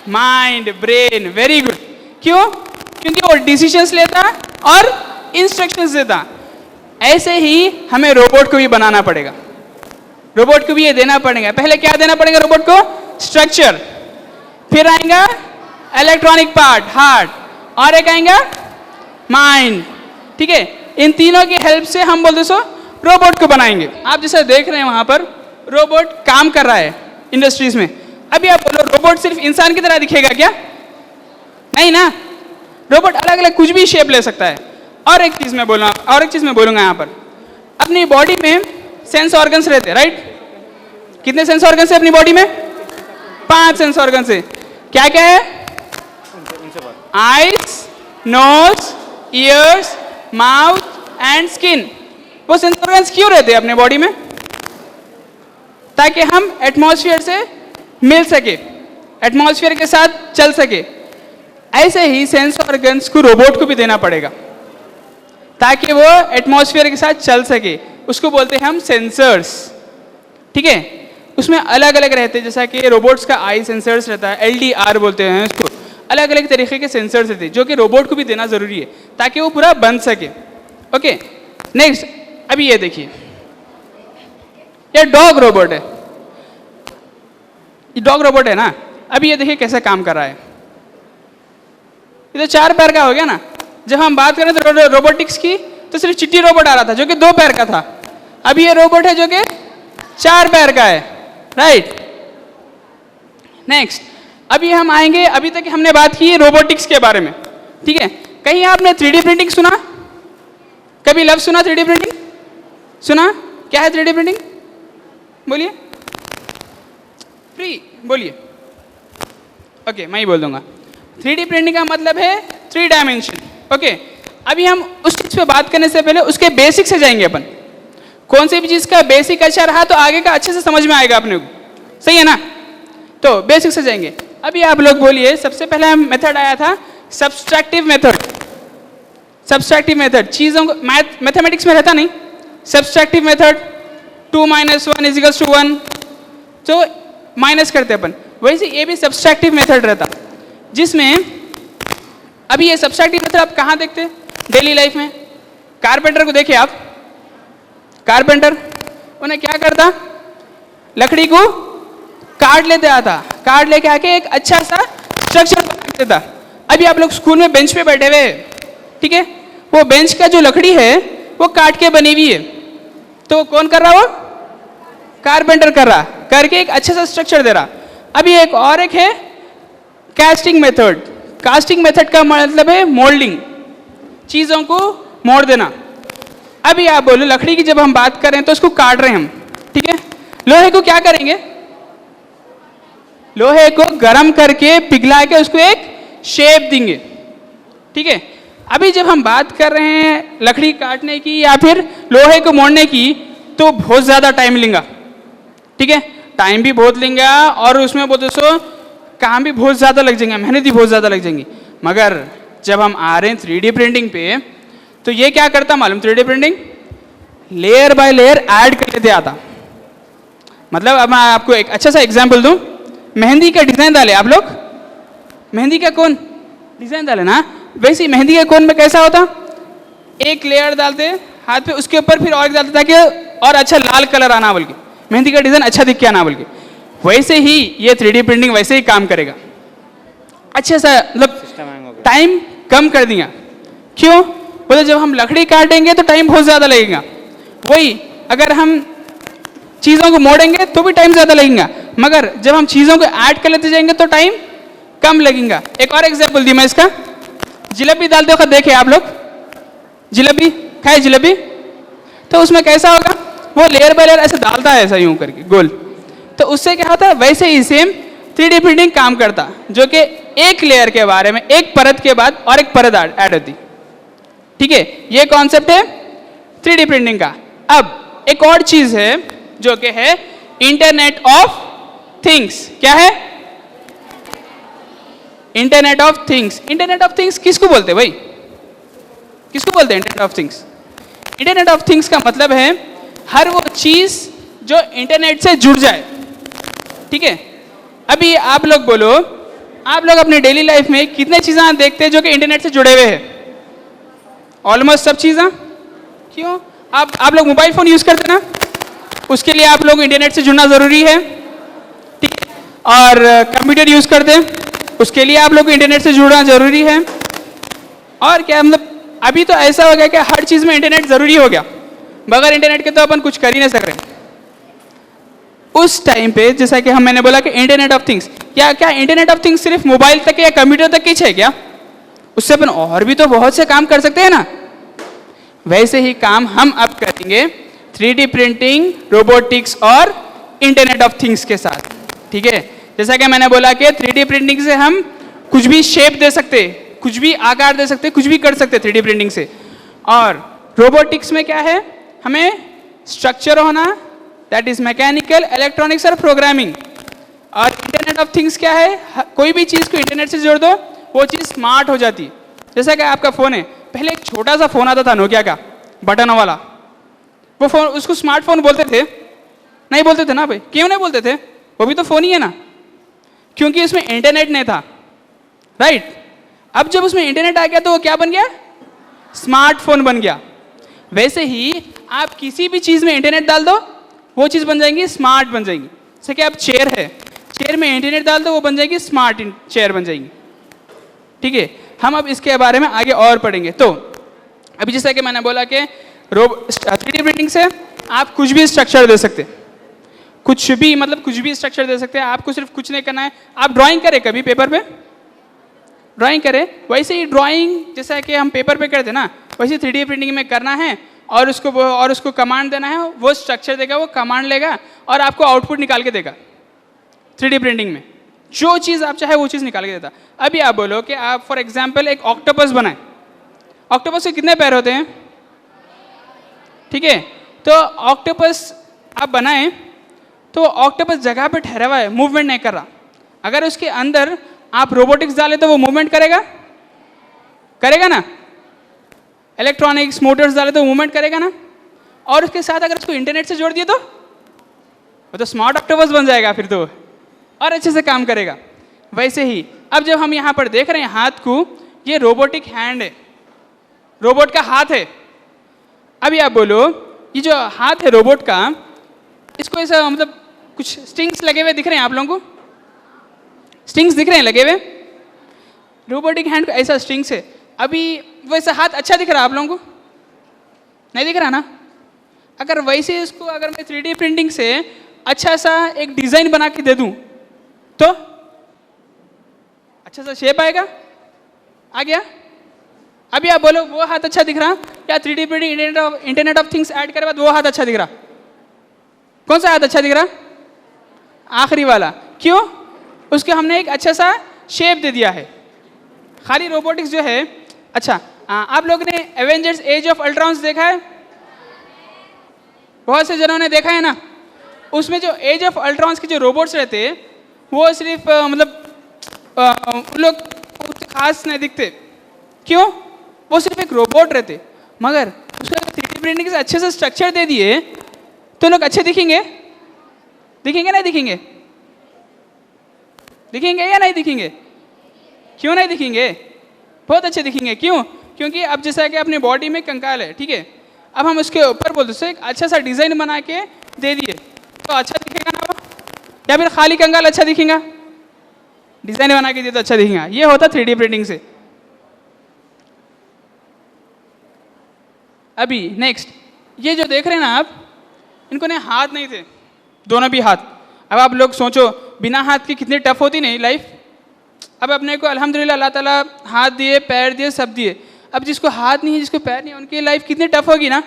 Mind, brain, very good. क्यों? क्योंकि वो डिसीजंस लेता और इंस्ट्रक्शंस देता। ऐसे ही हमें रोबोट को भी बनाना पड़ेगा, रोबोट को भी ये देना पड़ेगा। पहले क्या देना पड़ेगा रोबोट को? स्ट्रक्चर, फिर आएगा इलेक्ट्रॉनिक पार्ट हार्ट, और एक आएगा माइंड, ठीक है। इन तीनों की हेल्प से हम बोलते सो रोबोट को बनाएंगे। आप जैसे देख रहे हैं वहां पर रोबोट काम कर रहा है इंडस्ट्रीज में। अभी आप बोलो रोबोट सिर्फ इंसान की तरह दिखेगा क्या? नहीं ना, रोबोट अलग अलग कुछ भी शेप ले सकता है। और एक चीज मैं बोलूंगा यहाँ पर, अपनी बॉडी में सेंस ऑर्गन्स रहते हैं, राइट। कितने सेंस ऑर्गन्स है अपनी बॉडी में? 5 सेंस ऑर्गन्स है। क्या क्या है? Eyes, nose, ears, mouth and skin. वो सेंस ऑर्गन्स क्यों रहते हैं अपने बॉडी में? ताकि हम एटमॉस्फेयर से मिल सके, एटमॉस्फेयर के साथ चल सके। ऐसे ही सेंस ऑर्गन्स को रोबोट को भी देना पड़ेगा ताकि वो एटमॉस्फेयर के साथ चल सके। उसको बोलते हैं हम सेंसर्स, ठीक है। उसमें अलग अलग रहते हैं, जैसा कि रोबोट्स का आई सेंसर्स रहता है, LDR बोलते हैं उसको। अलग अलग तरीके के सेंसर्स रहते हैं जो कि रोबोट को भी देना जरूरी है ताकि वो पूरा बन सके, ओके। नेक्स्ट, अभी ये देखिए, ये डॉग रोबोट है, ये डॉग रोबोट है ना। अभी ये देखिए कैसे काम कर रहा है। ये तो 4 पैर का हो गया ना। जब हम बात करें तो रोबोटिक्स की तो सिर्फ चिट्टी रोबोट आ रहा था जो कि 2 पैर का था। अभी ये रोबोट है जो कि 4 पैर का है, राइट। नेक्स्ट, अभी हम आएंगे, अभी तक हमने बात की रोबोटिक्स के बारे में, ठीक है। कहीं आपने 3D प्रिंटिंग सुना? कभी लफ्ज़ सुना 3D प्रिंटिंग? सुना? क्या है 3D प्रिंटिंग? बोलिए, फ्री बोलिए, ओके, मैं ही बोल दूंगा। 3D प्रिंटिंग का मतलब है 3 डायमेंशन, ओके। अभी हम उस चीज़ पे बात करने से पहले उसके बेसिक से जाएंगे अपन। कौन सी भी चीज़ का बेसिक अच्छा रहा तो आगे का अच्छे से समझ में आएगा अपने को, सही है ना। तो बेसिक से जाएंगे। अभी आप लोग बोलिए, सबसे पहला मेथड आया था सब्सट्रैक्टिव मेथड। सब्सट्रैक्टिव मेथड चीज़ों को मैथमेटिक्स में रहता नहीं। सब्सट्रैक्टिव मेथड 2 - 1 = 1, तो माइनस करते अपन। वैसे ये भी सब्सट्रैक्टिव मेथड रहता, जिसमें अभी ये सब्सट्रैक्टिव मेथड आप कहाँ देखते हैं डेली लाइफ में? कारपेंटर को देखिए आप, कारपेंटर उन्हें क्या करता? लकड़ी को काट लेते आता, काट लेके आके एक अच्छा सा स्ट्रक्चर बना देता। अभी आप लोग स्कूल में बेंच पे बैठे हुए हैं, ठीक है, वो बेंच का जो लकड़ी है वो काट के बनी हुई है, तो कौन कर रहा? वो कारपेंटर कर रहा, करके एक अच्छा सा स्ट्रक्चर दे रहा। अभी एक है कास्टिंग मेथड। कास्टिंग मेथड का मतलब है मोल्डिंग, चीज़ों को मोड़ देना। अभी आप बोलो, लकड़ी की जब हम बात करें तो उसको काट रहे हैं हम, ठीक है। लोहे को क्या करेंगे? लोहे को गर्म करके पिघला के उसको एक शेप देंगे, ठीक है। अभी जब हम बात कर रहे हैं लकड़ी काटने की या फिर लोहे को मोड़ने की, तो बहुत ज़्यादा टाइम लेगा, ठीक है, टाइम भी बहुत लेगा और उसमें बोलते सो काम भी बहुत ज़्यादा लग जाएंगे, मेहनत भी बहुत ज़्यादा लग जाएंगी। मगर जब हम आ रहे हैं 3D प्रिंटिंग पे, तो ये क्या करता मालूम, 3D printing layer by layer add कर लेते आता। मतलब अब मैं आपको एक अच्छा सा एग्जांपल दूं, मेहंदी का डिज़ाइन डाले आप लोग, मेहंदी का कोन डिज़ाइन डाले ना, वैसे ही मेहंदी के कोन में कैसा होता, एक लेयर डालते हाथ पे, उसके ऊपर फिर और एक डालते ताकि और अच्छा लाल कलर आना, बल्कि मेहंदी का डिज़ाइन अच्छा दिख के आना, बल्कि वैसे ही ये 3D प्रिंटिंग वैसे ही काम करेगा। अच्छे सा मतलब टाइम कम कर दिया। क्यों बोले, जब हम लकड़ी काटेंगे तो टाइम बहुत ज़्यादा लगेगा, वही अगर हम चीज़ों को मोड़ेंगे तो भी टाइम ज़्यादा लगेगा, मगर जब हम चीज़ों को ऐड कर लेते जाएंगे तो टाइम कम लगेगा। एक और एग्जाम्पल दी मैं इसका, जलेबी डालते वक्त देखे आप लोग, जलेबी खाए जलेबी, तो उसमें कैसा होगा, वो लेयर बाय लेयर ऐसे डालता है ऐसा यूं करके गोल, तो उससे क्या होता है, वैसे ही सेम 3D प्रिंटिंग काम करता, जो कि एक लेयर के बारे में एक परत के बाद और एक परत ऐड होती, ठीक है, ये कॉन्सेप्ट है 3D प्रिंटिंग का। अब एक और चीज है जो कि है इंटरनेट ऑफ थिंग्स। क्या है? Internet of things. Internet of things किसको बोलते हैं भाई, किसको बोलते हैं internet of things? Internet of things का मतलब है हर वो चीज जो इंटरनेट से जुड़ जाए, ठीक है। अभी आप लोग बोलो, आप लोग अपने डेली लाइफ में कितने चीजें देखते हैं जो कि इंटरनेट से जुड़े हुए हैं? ऑलमोस्ट सब चीजें। क्यों? आप लोग मोबाइल फोन यूज करते हैं ना, उसके लिए आप लोग इंटरनेट से जुड़ना जरूरी है, ठीक है। और कंप्यूटर यूज करते हैं, उसके लिए आप लोग को इंटरनेट से जुड़ना जरूरी है। और क्या मतलब अभी तो ऐसा हो गया कि हर चीज में इंटरनेट जरूरी हो गया, बगैर इंटरनेट के तो अपन कुछ कर ही नहीं सक रहे। उस टाइम पे जैसा कि मैंने बोला कि इंटरनेट ऑफ थिंग्स, क्या इंटरनेट ऑफ थिंग्स सिर्फ मोबाइल तक या कंप्यूटर तक ही है क्या? उससे अपन और भी तो बहुत से काम कर सकते हैं ना। वैसे ही काम हम अब करेंगे 3D प्रिंटिंग, रोबोटिक्स और इंटरनेट ऑफ थिंग्स के साथ, ठीक है। जैसा कि मैंने बोला कि 3D प्रिंटिंग से हम कुछ भी शेप दे सकते, कुछ भी आकार दे सकते, कुछ भी कर सकते 3D प्रिंटिंग से। और रोबोटिक्स में क्या है, हमें स्ट्रक्चर होना, दैट इज मैकेनिकल, इलेक्ट्रॉनिक्स और प्रोग्रामिंग। और इंटरनेट ऑफ थिंग्स क्या है, कोई भी चीज़ को इंटरनेट से जोड़ दो वो चीज़ स्मार्ट हो जाती है। जैसा कि आपका फ़ोन है, पहले एक छोटा सा फ़ोन आता था नोकिया का, बटनों वाला, वो फ़ोन, उसको स्मार्टफोन बोलते थे? नहीं बोलते थे ना भाई। क्यों नहीं बोलते थे? वो भी तो फ़ोन ही है ना, क्योंकि उसमें इंटरनेट नहीं था, राइट। अब जब उसमें इंटरनेट आ गया तो वो क्या बन गया? स्मार्टफोन बन गया। वैसे ही आप किसी भी चीज़ में इंटरनेट डाल दो वो चीज़ बन जाएंगी, स्मार्ट बन जाएंगी। जैसे कि आप चेयर है, चेयर में इंटरनेट डाल दो वो बन जाएगी, स्मार्ट चेयर बन जाएंगी, ठीक है। हम अब इसके बारे में आगे और पढ़ेंगे। तो अभी जैसा कि मैंने बोला कि 3D प्रिंटिंग से आप कुछ भी स्ट्रक्चर दे सकते, कुछ भी मतलब कुछ भी स्ट्रक्चर दे सकते हैं। आपको सिर्फ कुछ नहीं करना है, आप ड्राइंग करें कभी पेपर पे, ड्राइंग करें, वैसे ही ड्राइंग जैसा कि हम पेपर पे करते ना, वैसे 3D प्रिंटिंग में करना है और उसको कमांड देना है, वो स्ट्रक्चर देगा, वो कमांड लेगा और आपको आउटपुट निकाल के देगा। 3D प्रिंटिंग में जो चीज़ आप चाहे वो चीज़ निकाल के देता। अभी आप बोलो कि आप फॉर एग्जांपल एक ऑक्टोपस बनाएं, ऑक्टोपस के कितने पैर होते हैं? ठीक है, तो ऑक्टोपस आप बनाएं तो ऑक्टोपस जगह पे ठहरा हुआ है, मूवमेंट नहीं कर रहा। अगर उसके अंदर आप रोबोटिक्स डाले तो वो मूवमेंट करेगा, करेगा ना। इलेक्ट्रॉनिक्स मोटर्स डाले तो मूवमेंट करेगा ना। और उसके साथ अगर उसको इंटरनेट से जोड़ दिए तो वो तो स्मार्ट ऑक्टोपस बन जाएगा फिर तो, और अच्छे से काम करेगा। वैसे ही अब जब हम यहाँ पर देख रहे हैं हाथ को, ये रोबोटिक हैंड है, रोबोट का हाथ है। अभी आप बोलो ये जो हाथ है रोबोट का, इसको ऐसा मतलब कुछ स्ट्रिंग्स लगे हुए दिख रहे हैं आप लोगों को? स्ट्रिंग्स दिख रहे हैं लगे हुए? रोबोटिक हैंड को ऐसा स्ट्रिंग्स है। अभी वैसा हाथ अच्छा दिख रहा है आप लोगों को? नहीं दिख रहा ना। अगर वैसे इसको अगर मैं 3D प्रिंटिंग से अच्छा सा एक डिज़ाइन बना के दे दूं तो अच्छा सा शेप आएगा, आ गया। अभी आप बोलो वो हाथ अच्छा दिख रहा या 3D printing internet of things add करे बाद वो हाथ अच्छा दिख रहा? कौन सा हाथ अच्छा दिख रहा? आखिरी वाला। क्यों? उसके हमने एक अच्छा सा शेप दे दिया है। खाली रोबोटिक्स जो है, अच्छा आप लोग ने एवेंजर्स एज ऑफ अल्ट्रॉन्स देखा है? बहुत से जनों ने देखा है ना। उसमें जो एज ऑफ अल्ट्रॉन्स के जो रोबोट्स रहते वो सिर्फ उन लोग कुछ खास नहीं दिखते। क्यों? वो सिर्फ एक रोबोट रहते, मगर उसको 3D प्रिंटिंग से अच्छे से स्ट्रक्चर दे दिए तो लोग अच्छे दिखेंगे। दिखेंगे नहीं दिखेंगे? दिखेंगे या नहीं दिखेंगे? क्यों नहीं दिखेंगे? बहुत अच्छे दिखेंगे। क्यों? क्योंकि अब जैसा कि अपने बॉडी में कंकाल है, ठीक है, अब हम उसके ऊपर बोलते हैं एक अच्छा सा डिज़ाइन बना के दे दिए तो अच्छा दिखेगा ना वो, या फिर खाली कंकाल अच्छा दिखेगा? डिज़ाइन बना के दिए तो अच्छा दिखेगा। ये होता 3D प्रिंटिंग से। अभी नेक्स्ट ये जो देख रहे हैं ना आप, इनको ने हाथ नहीं थे, दोनों भी हाथ। अब आप लोग सोचो बिना हाथ के कितनी टफ होती नहीं लाइफ। अब अपने को अल्हम्दुलिल्लाह अल्लाह ताला हाथ दिए, पैर दिए, सब दिए। अब जिसको हाथ नहीं है, जिसको पैर नहीं है, उनकी लाइफ कितनी टफ होगी ना।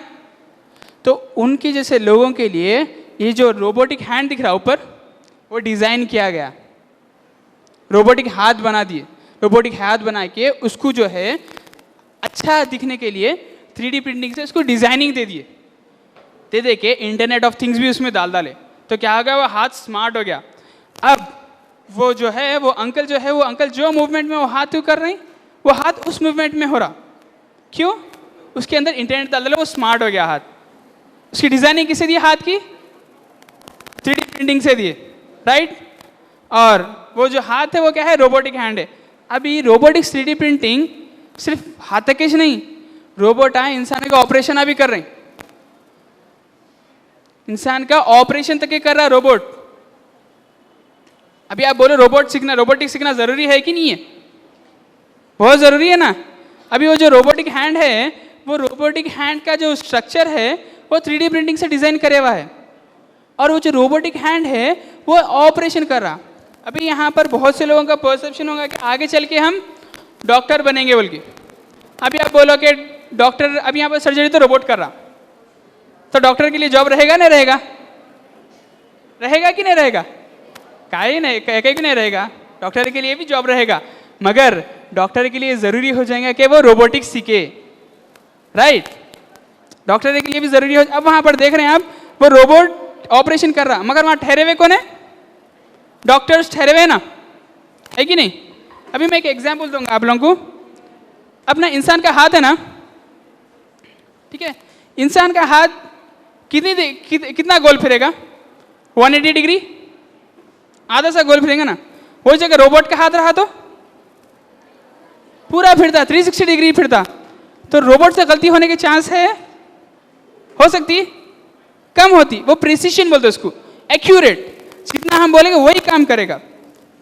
तो उनके जैसे लोगों के लिए ये जो रोबोटिक हैंड दिख रहा है ऊपर, वो डिज़ाइन किया गया। रोबोटिक हाथ बना दिए। रोबोटिक हाथ बना के उसको जो है अच्छा दिखने के लिए 3D प्रिंटिंग से उसको डिज़ाइनिंग दे दिए। दे के इंटरनेट ऑफ थिंग्स भी उसमें डाले तो क्या हो गया, वो हाथ स्मार्ट हो गया। अब वो जो है वो अंकल जो मूवमेंट में वो हाथ क्यों कर रहे हैं, वो हाथ उस मूवमेंट में हो रहा। क्यों? उसके अंदर इंटरनेट डाल डाला, वो स्मार्ट हो गया हाथ। उसकी डिज़ाइनिंग किसे दी? हाथ की 3D प्रिंटिंग से दिए, राइट। और वो जो हाथ है वो क्या है? रोबोटिक हैंड है। अभी रोबोटिक्स 3D प्रिंटिंग सिर्फ हाथ तक के नहीं, रोबोट आए इंसान का ऑपरेशन अभी कर रहे हैं। इंसान का ऑपरेशन तक के कर रहा है रोबोट। अभी आप बोलो रोबोटिक्स सीखना जरूरी है कि नहीं है? बहुत जरूरी है ना। अभी वो जो रोबोटिक हैंड है, वो रोबोटिक हैंड का जो स्ट्रक्चर है वो 3D प्रिंटिंग से डिजाइन करे हुआ है, और वो जो रोबोटिक हैंड है वो ऑपरेशन कर रहा। अभी यहाँ पर बहुत से लोगों का परसेप्शन होगा कि आगे चल के हम डॉक्टर बनेंगे बोल के। अभी आप बोलो कि डॉक्टर, अभी यहाँ पर सर्जरी तो रोबोट कर रहा, तो डॉक्टर के लिए जॉब रहेगा नहीं रहेगा? रहेगा कि नहीं रहेगा? कहीं नहीं रहेगा। डॉक्टर के लिए भी जॉब रहेगा, मगर डॉक्टर के लिए ज़रूरी हो जाएगा कि वो रोबोटिक्स सीखे, राइट। डॉक्टर के लिए भी ज़रूरी हो। अब वहाँ पर देख रहे हैं आप, वो रोबोट ऑपरेशन कर रहा, मगर वहाँ ठहरे हुए कौन है? डॉक्टर्स ठहरे हुए ना, है कि नहीं? अभी मैं एक एग्जाम्पल दूंगा आप लोगों को। अपना इंसान का हाथ है ना, ठीक है, इंसान का हाथ कितना गोल फिरेगा? 180 डिग्री, आधा सा गोल फिरेगा ना। वही जगह रोबोट का हाथ रहा तो पूरा फिरता, 360 डिग्री फिरता। तो रोबोट से गलती होने के चांस है? हो सकती, कम होती। वो प्रिसिशन बोलते उसको, एक्यूरेट। जितना हम बोलेंगे वही काम करेगा।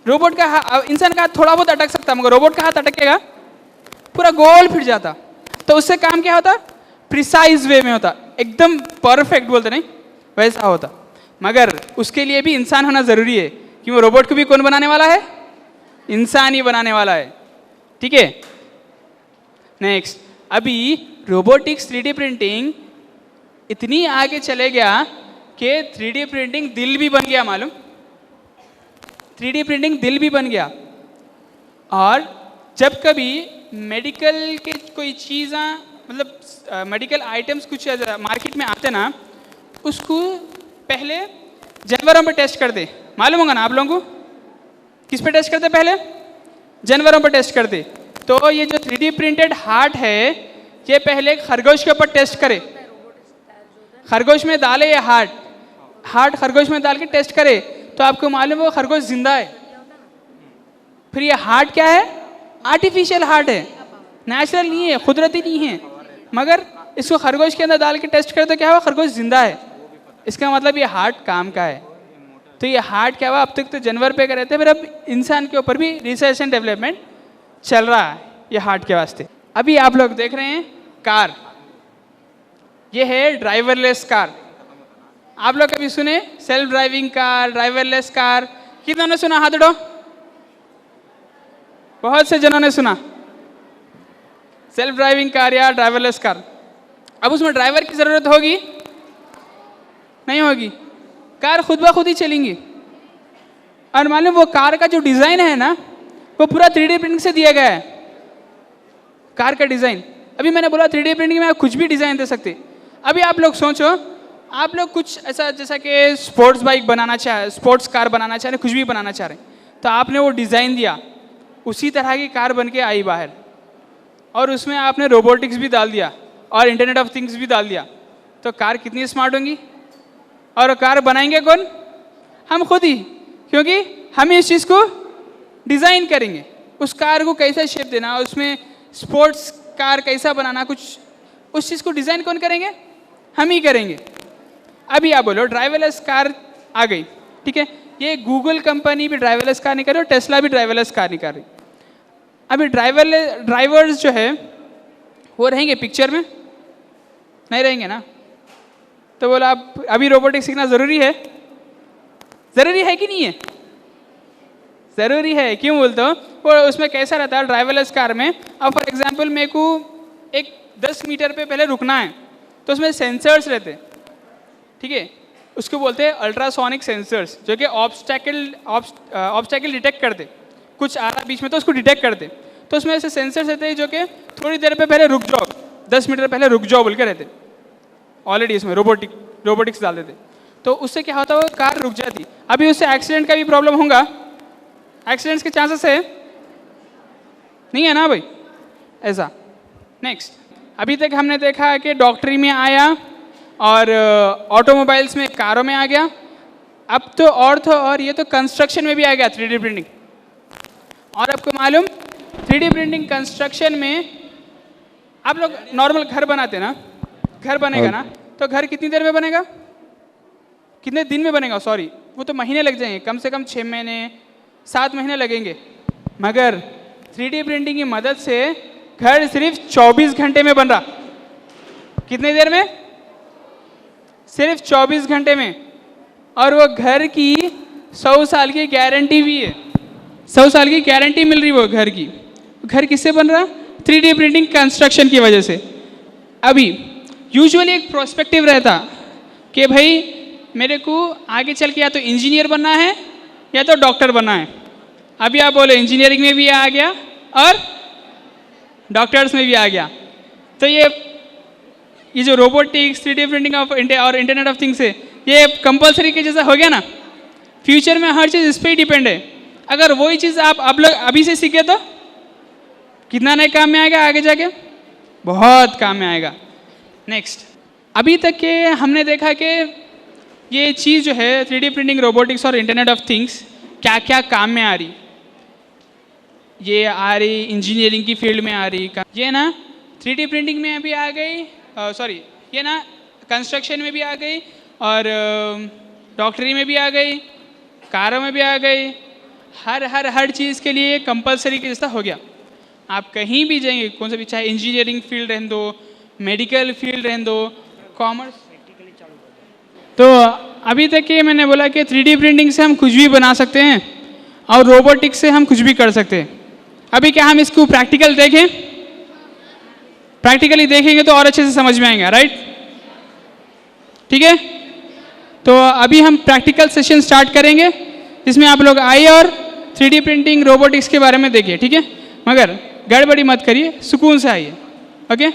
रोबोट का इंसान का हाथ थोड़ा बहुत अटक सकता, मगर रोबोट का हाथ अटकेगा पूरा गोल फिर जाता। तो उससे काम क्या होता? प्रिसाइज वे में होता, एकदम परफेक्ट बोलते नहीं वैसा होता। मगर उसके लिए भी इंसान होना जरूरी है, कि वो रोबोट को भी कौन बनाने वाला है? इंसान ही बनाने वाला है, ठीक है। नेक्स्ट, अभी रोबोटिक्स 3D प्रिंटिंग इतनी आगे चले गया कि 3D प्रिंटिंग दिल भी बन गया। मालूम? 3D प्रिंटिंग दिल भी बन गया। और जब कभी मेडिकल के कोई चीज़ें, मतलब मेडिकल आइटम्स कुछ मार्केट में आते ना, उसको पहले जानवरों पे टेस्ट करते। मालूम होगा ना आप लोगों को? किस पे टेस्ट करते? पहले जानवरों पे टेस्ट करते। तो ये जो 3D प्रिंटेड हार्ट है, ये पहले खरगोश के ऊपर टेस्ट करे। खरगोश में डाले ये हार्ट खरगोश में डाल के टेस्ट करे, तो आपको मालूम है वो खरगोश जिंदा है। फिर ये हार्ट क्या है? आर्टिफिशियल हार्ट है, नेचुरल नहीं है, कुदरती नहीं है। मगर इसको खरगोश के अंदर डाल के टेस्ट करे तो क्या हुआ? खरगोश जिंदा है। इसका मतलब ये हार्ट काम का है। तो ये हार्ट क्या हुआ? अब तक तो जानवर पे कर रहे थे, फिर अब इंसान के ऊपर भी रिसर्च एंड डेवलपमेंट चल रहा है ये हार्ट के वास्ते। अभी आप लोग देख रहे हैं कार, ये है ड्राइवरलेस कार। आप लोग कभी सुने self driving car, driverless car? कितनों ने सुना? हाथ उठाओ। बहुत से जनों ने सुना सेल्फ ड्राइविंग कार या ड्राइवरलेस कार। अब उसमें ड्राइवर की ज़रूरत होगी? नहीं होगी, कार खुद ब खुद ही चलेंगी। और मालूम वो कार का जो डिज़ाइन है ना, वो पूरा 3D प्रिंटिंग से दिया गया है। कार का डिज़ाइन अभी मैंने बोला 3D प्रिंटिंग में आप कुछ भी डिज़ाइन दे सकते। अभी आप लोग सोचो, आप लोग कुछ ऐसा जैसा कि स्पोर्ट्स बाइक बनाना चाहे, स्पोर्ट्स कार बनाना चाह रहे, कुछ भी बनाना चाह रहे, तो आपने वो डिज़ाइन दिया, उसी तरह की कार बन के आई बाहर, और उसमें आपने रोबोटिक्स भी डाल दिया और इंटरनेट ऑफ थिंग्स भी डाल दिया, तो कार कितनी स्मार्ट होंगी। और कार बनाएंगे कौन? हम खुद ही, क्योंकि हम इस चीज़ को डिज़ाइन करेंगे। उस कार को कैसा शेप देना, उसमें स्पोर्ट्स कार कैसा बनाना, कुछ उस चीज़ को डिज़ाइन कौन करेंगे? हम ही करेंगे। अभी आप बोलो ड्राइवरलेस कार आ गई, ठीक है, ये गूगल कंपनी भी ड्राइवरलेस कार नहीं कर रही और टेस्ला भी ड्राइवरलेस कार नहीं कर रही। अभी ड्राइवर्स जो है वो रहेंगे पिक्चर में? नहीं रहेंगे ना। तो बोला आप अभी रोबोटिक्स सीखना ज़रूरी है? ज़रूरी है कि नहीं है? ज़रूरी है। क्यों बोलते हो? वो उसमें कैसा रहता है ड्राइवरलेस कार में, अब फॉर एग्जांपल मेरे को एक 10 मीटर पे पहले रुकना है, तो उसमें सेंसर्स रहते, ठीक है, उसको बोलते हैं अल्ट्रासोनिक सेंसर्स, जो कि ऑब्स्टैकल डिटेक्ट करते, कुछ आ रहा बीच में तो उसको डिटेक्ट करते। तो उसमें ऐसे सेंसर्स रहते हैं जो कि थोड़ी देर पे पहले रुक जाओ, 10 मीटर पहले रुक जाओ बोल के रहते। ऑलरेडी इसमें रोबोटिक्स डाल देते, तो उससे क्या होता है, वो कार रुक जाती। अभी उससे एक्सीडेंट का भी प्रॉब्लम होगा, एक्सीडेंट्स के चांसेस है नहीं है ना भाई, ऐसा। नेक्स्ट, अभी तक हमने देखा कि डॉक्टरी में आया और ऑटोमोबाइल्स में, कारों में आ गया, अब तो और ये तो कंस्ट्रक्शन में भी आ गया 3D प्रिंटिंग। और आपको मालूम 3D प्रिंटिंग कंस्ट्रक्शन में, आप लोग नॉर्मल घर बनाते ना, घर बनेगा ना, तो घर कितनी देर में बनेगा, कितने दिन में बनेगा, सॉरी, वो तो महीने लग जाएंगे, कम से कम 6 महीने 7 महीने लगेंगे। मगर 3D प्रिंटिंग की मदद से घर सिर्फ 24 घंटे में बन रहा। कितने देर में? सिर्फ 24 घंटे में। और वो घर की 100 साल की गारंटी भी है, 100 साल की गारंटी मिल रही वो घर की। घर किससे बन रहा? 3D प्रिंटिंग कंस्ट्रक्शन की वजह से। अभी यूजुअली एक प्रोस्पेक्टिव रहता कि भाई मेरे को आगे चल के या तो इंजीनियर बनना है या तो डॉक्टर बनना है। अभी आप बोले इंजीनियरिंग में भी आ गया और डॉक्टर्स में भी आ गया। तो ये जो रोबोटिक्स, 3D प्रिंटिंग और इंटरनेट ऑफ थिंग्स है, ये कंपलसरी के जैसा हो गया ना। फ्यूचर में हर चीज़ इस पर ही डिपेंड है। अगर वही चीज़ आप लोग अभी से सीखे तो कितना नए काम में आएगा, आगे जाके बहुत काम में आएगा। नेक्स्ट, अभी तक के हमने देखा कि ये चीज़ जो है 3D प्रिंटिंग, रोबोटिक्स और इंटरनेट ऑफ थिंग्स क्या क्या काम में आ रही। ये आ रही इंजीनियरिंग की फील्ड में आ रही, ये ना 3D प्रिंटिंग में भी आ गई, सॉरी ये ना कंस्ट्रक्शन में भी आ गई और डॉक्टरी में भी आ गई, कारों में भी आ गई। हर चीज़ के लिए कंपलसरी के जैसा हो गया। आप कहीं भी जाएंगे, कौन सा भी, चाहे इंजीनियरिंग फील्ड रहने दो, मेडिकल फील्ड रहने दो, कॉमर्स। तो अभी तक ये मैंने बोला कि 3D प्रिंटिंग से हम कुछ भी बना सकते हैं और रोबोटिक्स से हम कुछ भी कर सकते हैं। अभी क्या हम इसको प्रैक्टिकल देखें? प्रैक्टिकली देखेंगे तो और अच्छे से समझ में आएगा, राइट? ठीक है, तो अभी हम प्रैक्टिकल सेशन स्टार्ट करेंगे जिसमें आप लोग आइए और 3D प्रिंटिंग, रोबोटिक्स के बारे में देखिए, ठीक है? मगर गड़बड़ी मत करिए, सुकून से आइए, ओके?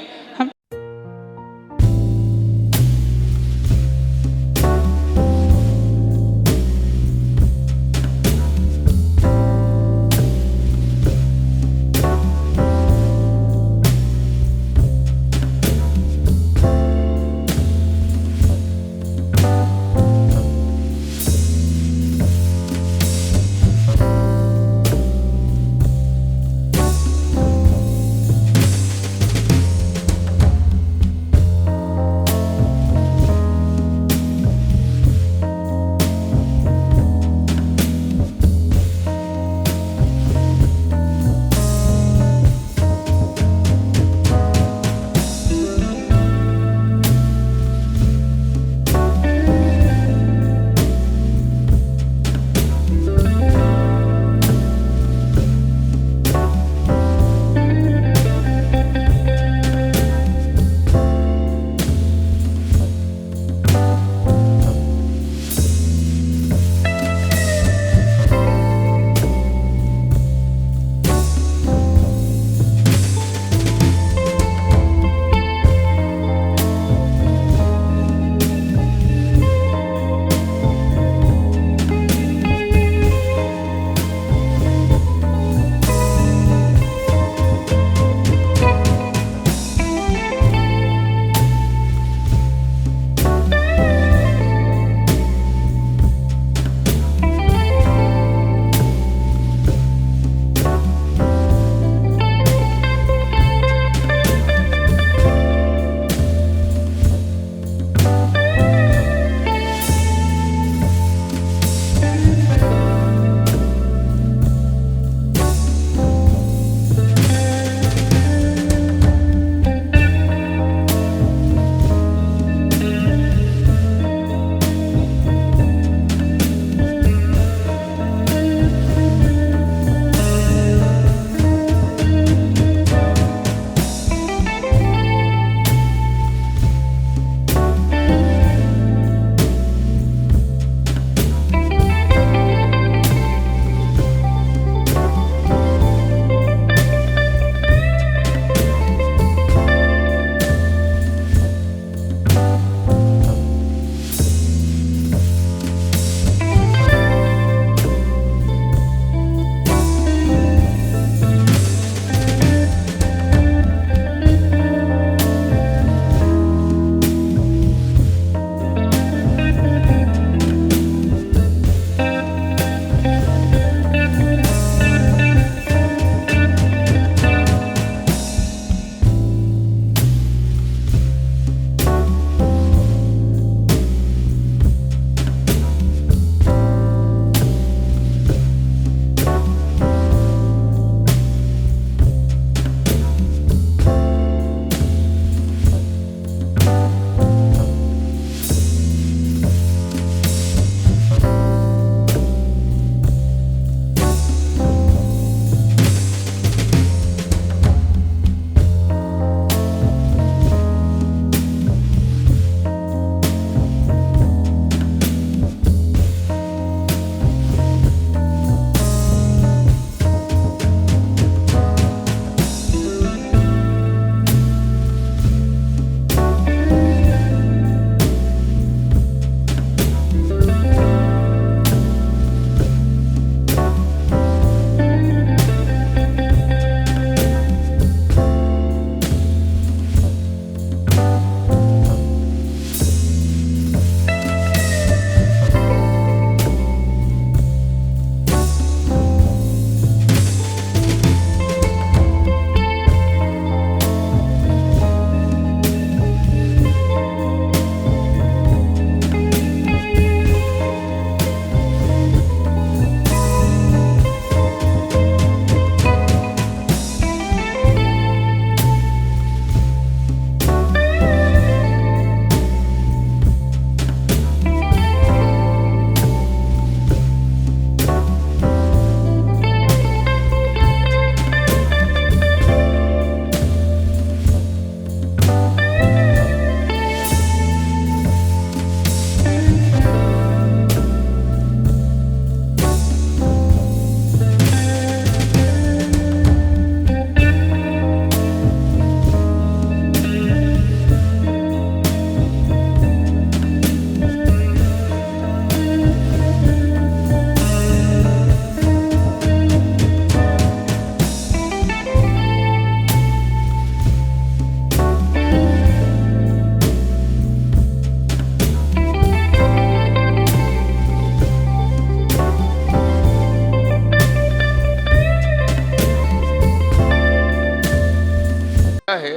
है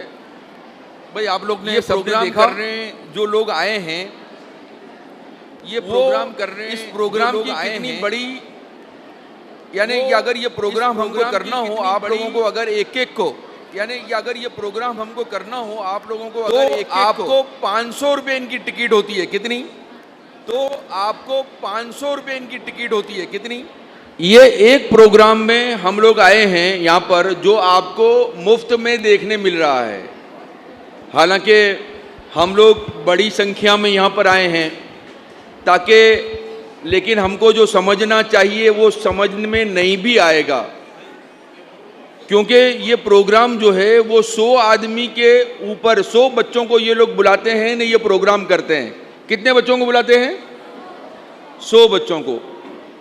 भाई, आप लोग ने ये सबने प्रोग्राम देखा, कर रहे हैं जो लोग आए हैं, ये वो प्रोग्राम कर रहे हैं इस प्रोग्राम जो लोग की आए कितनी हैं, बड़ी, यानी कि अगर ये प्रोग्राम हमको प्रोग्राम करना की हो, कितनी आप बड़ी- लोगों को अगर एक एक को, यानी कि अगर ये प्रोग्राम हमको करना हो, आप लोगों को तो अगर एक एक आपको 500 रुपए इनकी टिकट होती है। कितनी? तो आपको 500 रुपए इनकी टिकट होती है। कितनी? ये एक प्रोग्राम में हम लोग आए हैं यहाँ पर, जो आपको मुफ्त में देखने मिल रहा है। हालांकि हम लोग बड़ी संख्या में यहाँ पर आए हैं ताकि, लेकिन हमको जो समझना चाहिए वो समझ में नहीं भी आएगा, क्योंकि ये प्रोग्राम जो है वो 100 आदमी के ऊपर, 100 बच्चों को ये लोग बुलाते हैं ना, ये प्रोग्राम करते हैं। कितने बच्चों को बुलाते हैं? 100 बच्चों को।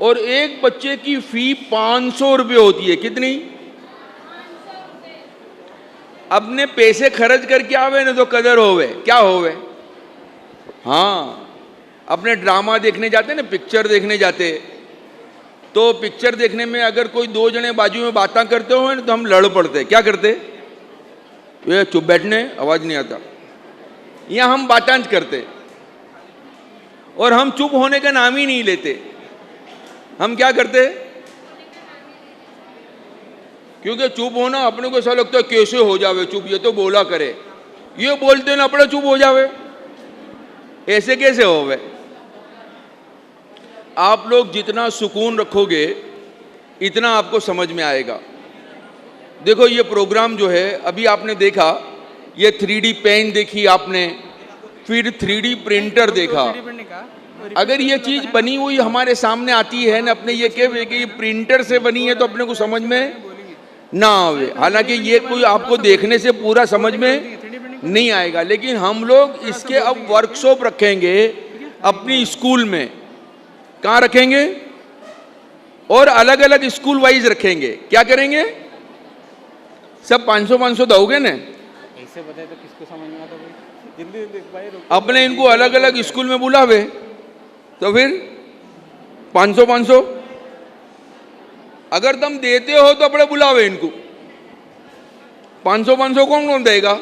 और एक बच्चे की फी 500 रुपये होती है। कितनी? अपने पैसे खर्च करके आवे ना तो कदर होवे, क्या होवे। हाँ, अपने ड्रामा देखने जाते ना, पिक्चर देखने जाते, तो पिक्चर देखने में अगर कोई 2 जने बाजू में बातें करते हो ना तो हम लड़ पड़ते। क्या करते? ये चुप बैठने, आवाज नहीं आता। यहाँ हम बातें करते और हम चुप होने का नाम ही नहीं लेते। हम क्या करते? क्योंकि चुप होना अपने को ऐसा लगता है कैसे हो जावे चुप, ये तो बोला करे, ये बोलते ना अपने चुप हो जावे, ऐसे कैसे होवे। आप लोग जितना सुकून रखोगे इतना आपको समझ में आएगा। देखो ये प्रोग्राम जो है, अभी आपने देखा, ये 3D पेन देखी आपने, फिर 3D प्रिंटर देखा। अगर ये चीज बनी हुई हमारे सामने आती है ना, अपने ये कहे कि ये प्रिंटर से बनी है, तो अपने को समझ में ना आवे। हालांकि ये कोई आपको देखने से पूरा समझ में नहीं आएगा, लेकिन हम लोग इसके अब वर्कशॉप रखेंगे अपनी स्कूल में। कहाँ रखेंगे? और अलग अलग स्कूल वाइज रखेंगे। क्या करेंगे? सब 500-500 दोगे ना, ऐसे बताए तो किसको समझ में आता भाई? जल्दी अपने इनको अलग अलग स्कूल में बुलावे, तो फिर 500-500 अगर तुम देते हो तो अपने बुलावे इनको। 500-500 कौन कौन देगा?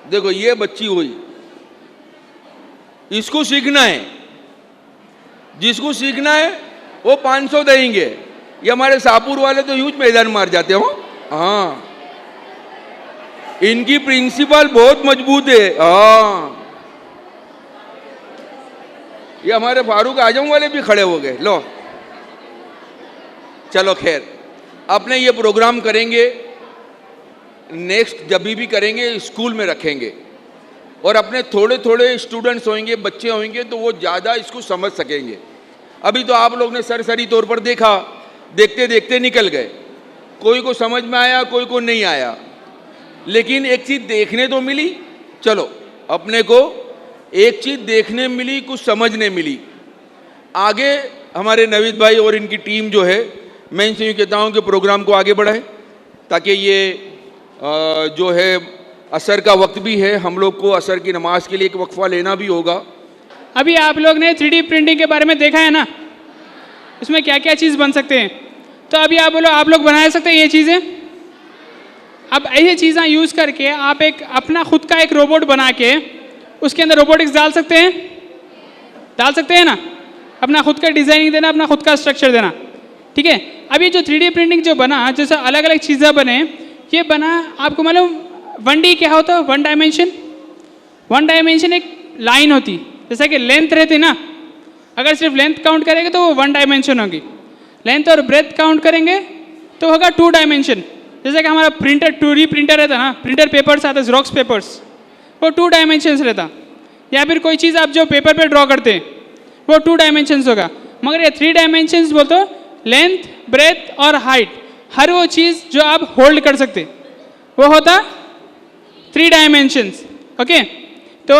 देखो ये बच्ची हुई, इसको सीखना है, जिसको सीखना है वो 500 देंगे। ये हमारे शाहपुर वाले तो यूज मैदान मार जाते हो। हाँ, इनकी प्रिंसिपल बहुत मजबूत है। हाँ, ये हमारे फारूक आजम वाले भी खड़े हो गए। लो चलो खैर, अपने ये प्रोग्राम करेंगे, नेक्स्ट जब भी करेंगे स्कूल में रखेंगे, और अपने थोड़े थोड़े स्टूडेंट्स होंगे, बच्चे होंगे, तो वो ज़्यादा इसको समझ सकेंगे। अभी तो आप लोग ने सरसरी तौर पर देखा, देखते देखते निकल गए, कोई को समझ में आया, कोई को नहीं आया, लेकिन एक चीज़ देखने तो मिली। चलो, अपने को एक चीज़ देखने मिली, कुछ समझने मिली। आगे हमारे नवीद भाई और इनकी टीम जो है, मैं इनसे यूँ कहता हूँ कि प्रोग्राम को आगे बढ़ाएं, ताकि ये जो है असर का वक्त भी है, हम लोग को असर की नमाज के लिए एक वक्फा लेना भी होगा। अभी आप लोग ने 3D प्रिंटिंग के बारे में देखा है ना, इसमें क्या क्या चीज़ बन सकते हैं। तो अभी आप बोलो, आप लोग बना सकते हैं ये चीज़ें। अब ऐसी चीज़ें यूज़ करके आप एक अपना खुद का एक रोबोट बना के उसके अंदर रोबोटिक्स डाल सकते हैं, डाल सकते हैं ना। अपना खुद का डिज़ाइनिंग देना, अपना खुद का स्ट्रक्चर देना, ठीक है। अब ये जो 3D प्रिंटिंग जो बना, जैसे अलग अलग चीज़ें बने, ये बना, आपको मालूम 1D क्या होता है? 1 डायमेंशन। 1 डायमेंशन एक लाइन होती, जैसा कि लेंथ रहती ना, अगर सिर्फ लेंथ काउंट करेंगे तो वो 1 डायमेंशन होगी। लेंथ और ब्रेथ काउंट करेंगे तो होगा 2 डायमेंशन। जैसे कि हमारा प्रिंटर 2D प्रिंटर रहता ना, प्रिंटर पेपर्स आता है, ज़ेरॉक्स पेपर्स, वो 2 डायमेंशंस रहता। या फिर कोई चीज़ आप जो पेपर पे ड्रॉ करते हैं वो 2 डायमेंशंस होगा। मगर ये 3 डायमेंशंस बोलते हो, लेंथ, ब्रेथ और हाइट, हर वो चीज़ जो आप होल्ड कर सकते वो होता 3 डायमेंशंस। ओके, तो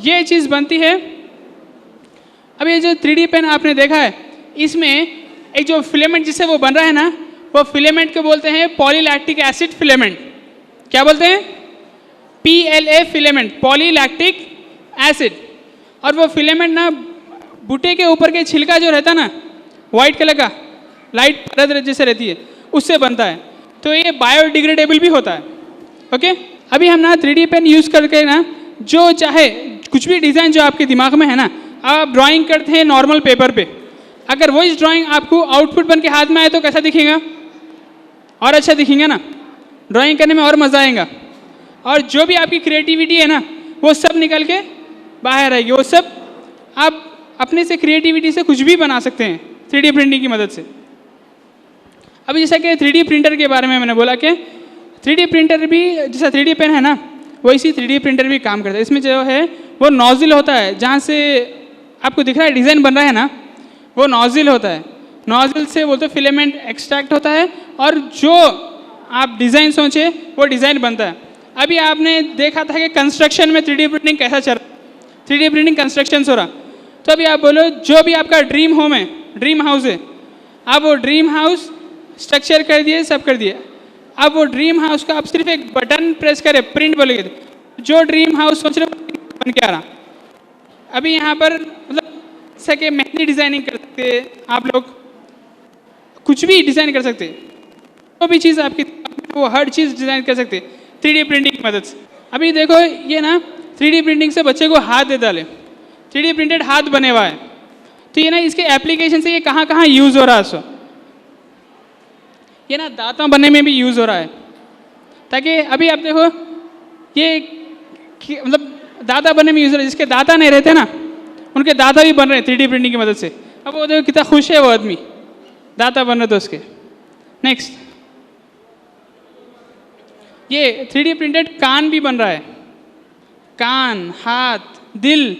ये चीज़ बनती है। अब ये जो 3D पेन आपने देखा है, इसमें एक जो फिलेमेंट जिससे वो बन रहा है ना, वो फिलेमेंट को बोलते हैं पॉलीलैक्टिक एसिड फिलेमेंट। क्या बोलते हैं? PLA filament, polylactic acid. और वो फिलेमेंट ना बूटे के ऊपर के छिलका जो रहता ना, वाइट कलर का लाइट परत जैसे रहती है, उससे बनता है। तो ये बायोडिग्रेडेबल भी होता है। ओके, अभी हम ना 3D पेन यूज़ करके ना जो चाहे कुछ भी डिज़ाइन जो आपके दिमाग में है ना, आप ड्राइंग करते हैं नॉर्मल पेपर पे, अगर वही ड्राइंग आपको आउटपुट बन के हाथ में आए तो कैसा दिखेगा? और अच्छा दिखेगा ना, ड्राइंग करने में और मज़ा आएगा। और जो भी आपकी क्रिएटिविटी है ना, वो सब निकल के बाहर आएगी। वो सब आप अपने से क्रिएटिविटी से कुछ भी बना सकते हैं 3D प्रिंटिंग की मदद से। अभी जैसा कि 3D प्रिंटर के बारे में मैंने बोला कि 3D प्रिंटर भी जैसा 3D पेन है ना, वैसी 3D प्रिंटर भी काम करता है। इसमें जो है वो नोज़ल होता है, जहाँ से आपको दिख रहा है डिज़ाइन बन रहा है ना, वो नोज़ल होता है। नोज़ल से बोलते फिलामेंट एक्सट्रैक्ट होता है और जो आप डिज़ाइन सोचे वो डिज़ाइन बनता है। अभी आपने देखा था कि कंस्ट्रक्शन में 3D प्रिंटिंग कैसा चल रहा है, 3D प्रिंटिंग कंस्ट्रक्शन हो रहा। तो अभी आप बोलो जो भी आपका ड्रीम होम है, ड्रीम हाउस है, आप वो ड्रीम हाउस स्ट्रक्चर कर दिए, सब कर दिए। अब वो ड्रीम हाउस का आप सिर्फ एक बटन प्रेस करें, प्रिंट बोलेंगे, जो ड्रीम हाउस सोच रहे बन के आ रहा। अभी यहाँ पर मतलब जैसे कि मेहंदी डिज़ाइनिंग कर सकते हैं आप लोग, कुछ भी डिज़ाइन कर सकते हैं, वो भी चीज़ आपकी वो हर चीज़ डिज़ाइन कर सकते हैं 3D प्रिंटिंग की मदद से। अभी देखो ये ना 3D प्रिंटिंग से बच्चे को हाथ दे डाले, 3D प्रिंटेड हाथ बने हुआ है, तो ये ना इसके एप्लीकेशन से ये कहाँ कहाँ यूज़ हो रहा है। सो ये ना दांतों बनने में भी यूज़ हो रहा है, ताकि अभी आप देखो ये मतलब दांता बनने में यूज़ हो रहा है। जिसके दांता नहीं रहते ना, उनके दांता भी बन रहे हैं 3D प्रिंटिंग की मदद से। अब वो देखो कितना खुश है वो आदमी, दांता बन रहे तो उसके। नेक्स्ट, ये 3D प्रिंटेड कान भी बन रहा है, कान, हाथ, दिल,